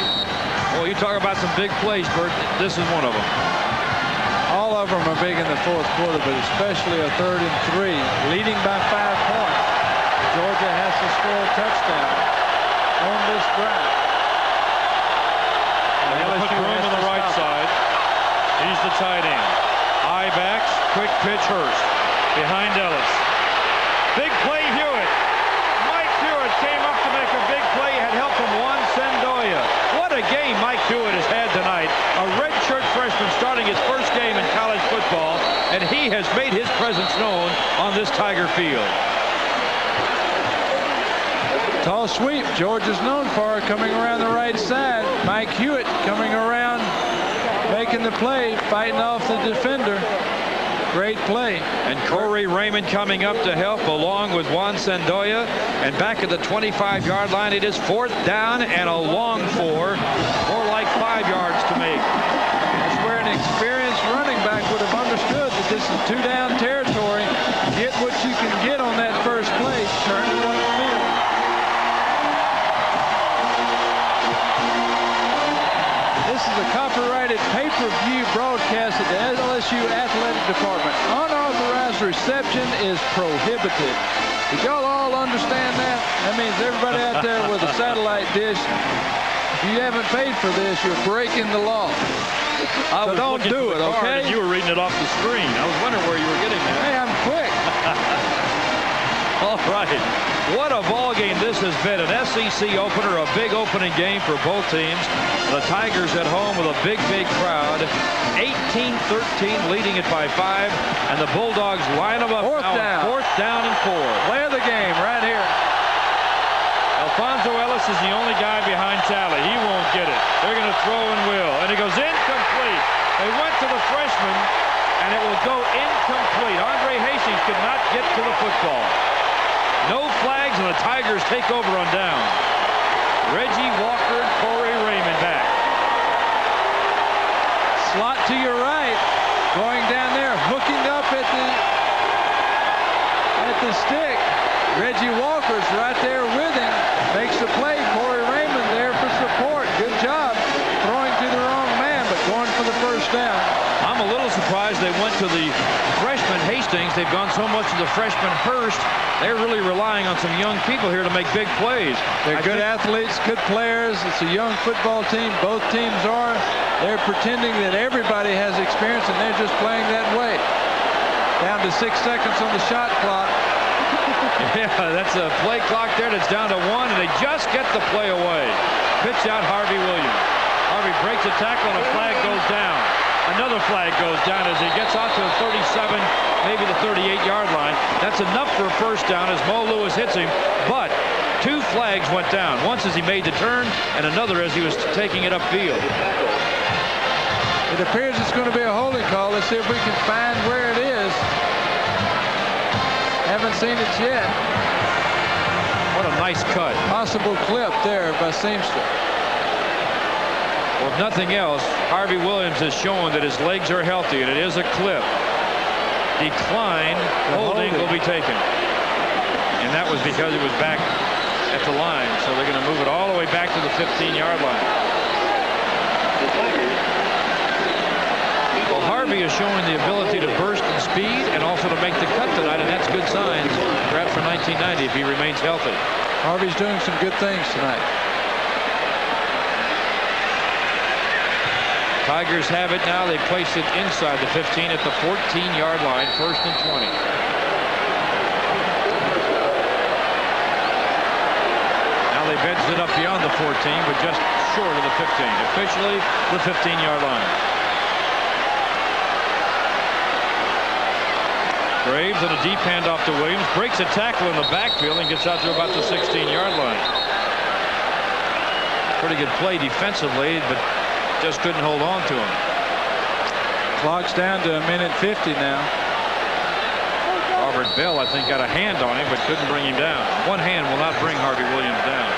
Well, you talk about some big plays, Bert. This is one of them. All of them are big in the 4th quarter, but especially a 3rd and 3. Leading by 5 points. Georgia has to score a touchdown on this drive. Put Broom on the right side. He's the tight end. High backs, quick pitch Hurst. Behind Ellis. Big play Hewitt. Mike Hewitt came up to make a big play. Had help from Juan Sandoya. What a game Mike Hewitt has had tonight. A redshirt freshman starting his first game in college football, and he has made his presence known on this Tiger field. Tall sweep. Georgia's known for coming around the right side. Mike Hewitt coming around, making the play, fighting off the defender. Great play. And Corey Raymond coming up to help along with Juan Sandoya. And back at the 25-yard line, it is 4th down and a long 4. More like 5 yards to make. That's where an experienced running back would have understood that this is 2-down territory. Get what you can get on that first play. Turn it upfield. This is a copyrighted pay-per-view broadcast at the LSU Athletic Department. Unauthorized reception is prohibited. Did y'all all understand that? That means everybody out there with a satellite dish, if you haven't paid for this, you're breaking the law. So don't do it, okay? You were reading it off the screen. I was wondering where you were getting that. Hey, I'm quick. All right. What a ball game this has been. An SEC opener, a big opening game for both teams. The Tigers at home with a big crowd. 18-13, leading it by 5. And the Bulldogs line them up. 4th down and 4. Play of the game right here. Alfonso Ellis is the only guy behind Talley. He won't get it. They're going to throw and will. And it goes incomplete. They went to the freshman, and it will go incomplete. Andre Hastings could not get to the football. No flags, and the Tigers take over on down. Reggie Walker and Corey Raymond back. Slot to your right. Going down there, hooking up at the stick. Reggie Walker's right there with him. Makes the play. Corey Raymond there for support. Good job. Throwing to the wrong man, but going for the first down. I'm a little surprised they went to the freshman Hastings. They've gone so much to the freshman Hurst. They're really relying on some young people here to make big plays. They're good athletes, good players. It's a young football team. Both teams are. They're pretending that everybody has experience, and they're just playing that way. Down to 6 seconds on the shot clock. Yeah, that's a play clock there that's down to 1, and they just get the play away. Pitch out Harvey Williams. Harvey breaks a tackle, and a flag goes down. Another flag goes down as he gets out to the 37, maybe the 38-yard line. That's enough for a first down as Mo Lewis hits him, but 2 flags went down. Once as he made the turn, and another as he was taking it upfield. It appears it's going to be a holding call. Let's see if we can find where it is. Haven't seen it yet. What a nice cut. Possible clip there by Seamster. Well, if nothing else, Harvey Williams has shown that his legs are healthy, and it is a clip. Decline, holding will be taken. And that was because it was back at the line. So they're going to move it all the way back to the 15-yard line. Well, Harvey is showing the ability to burst in speed and also to make the cut tonight, and that's good signs, perhaps for 1990 if he remains healthy. Harvey's doing some good things tonight. Tigers have it now. They place it inside the 15 at the 14-yard line, 1st and 20. Now they edged it up beyond the 14, but just short of the 15. Officially, the 15-yard line. Graves on a deep handoff to Williams, breaks a tackle in the backfield and gets out to about the 16-yard line. Pretty good play defensively, but just couldn't hold on to him. Clock's down to 1:50 now. Robert Bell, I think, got a hand on him, but couldn't bring him down. One hand will not bring Harvey Williams down.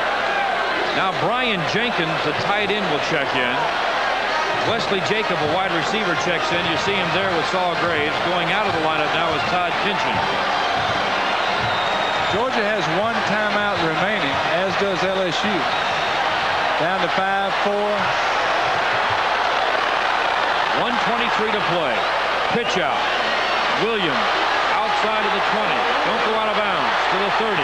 Now Brian Jenkins, the tight end, will check in. Wesley Jacob, a wide receiver, checks in. You see him there with Saul Graves. Going out of the lineup now is Todd Kinchin. Georgia has one timeout remaining, as does LSU. Down to 5-4. 1:23 to play. Pitch out. Williams outside of the 20. Don't go out of bounds to the 30.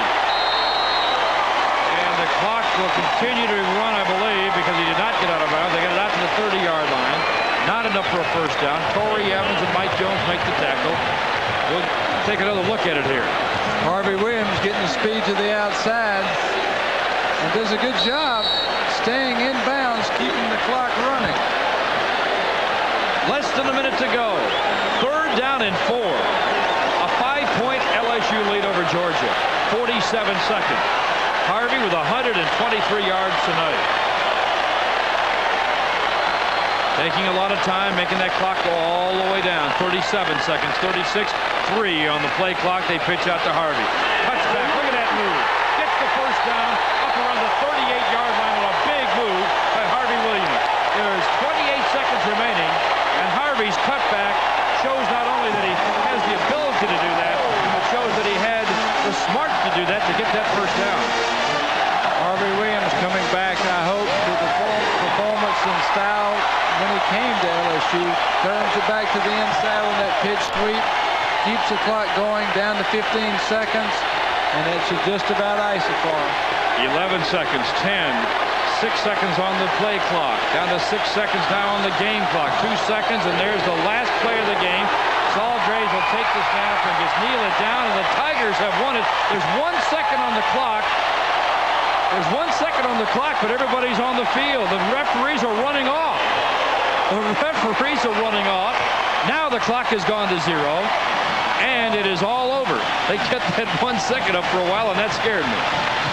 And the clock will continue to run, I believe, because he did not get out of bounds. They got it out to the 30-yard line. Not enough for a first down. Corey Evans and Mike Jones make the tackle. We'll take another look at it here. Harvey Williams getting the speed to the outside and does a good job staying in bounds, keeping the clock running. Less than a minute to go. 3rd down and 4. A 5-point LSU lead over Georgia. 47 seconds. Harvey with 123 yards tonight. Taking a lot of time, making that clock go all the way down. 37 seconds. 36-3 on the play clock. They pitch out to Harvey. Touchback. Look at that move. Gets the first down up around the 38-yard line on a big move by Harvey Williams. There's 28 seconds remaining. And Harvey's cutback shows not only that he has the ability to do that, but shows that he had the smarts to do that to get that first down. Harvey Williams coming back, I hope, to the performance and style when he came to LSU. Turns it back to the inside on that pitch sweep. Keeps the clock going down to 15 seconds. And it should just about ice it for him. 11 seconds, 10. 6 seconds on the play clock. Down to 6 seconds now on the game clock. 2 seconds, and there's the last play of the game. Saul Graves will take the snap and just kneel it down, and the Tigers have won it. There's 1 second on the clock. There's 1 second on the clock, but everybody's on the field. The referees are running off. The referees are running off. Now the clock has gone to 0, and it is all over. They kept that 1 second up for a while, and that scared me.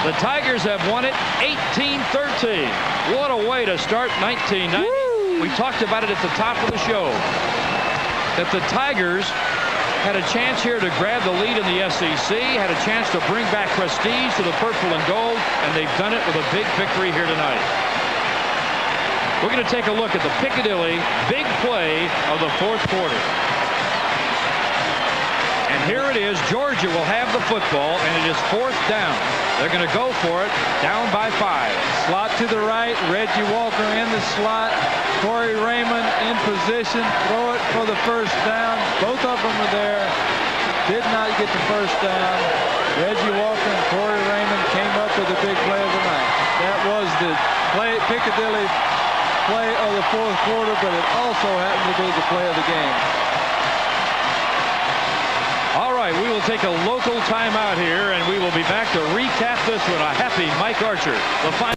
The Tigers have won it 18-13. What a way to start 1990. Woo! We talked about it at the top of the show, that the Tigers had a chance here to grab the lead in the SEC, had a chance to bring back prestige to the purple and gold, and they've done it with a big victory here tonight. We're going to take a look at the Piccadilly big play of the 4th quarter. And here it is. Georgia will have the football, and it is 4th down. They're going to go for it, down by 5. Slot to the right. Reggie Walker in the slot. Corey Raymond in position. Throw it for the first down. Both of them are there. Did not get the first down. Reggie Walker and Corey Raymond came up with a big play of the night. That was the Piccadilly play of the 4th quarter, but it also happened to be the play of the game. All right, we will take a local timeout here, and we will be back to recap this one. A happy Mike Archer. The final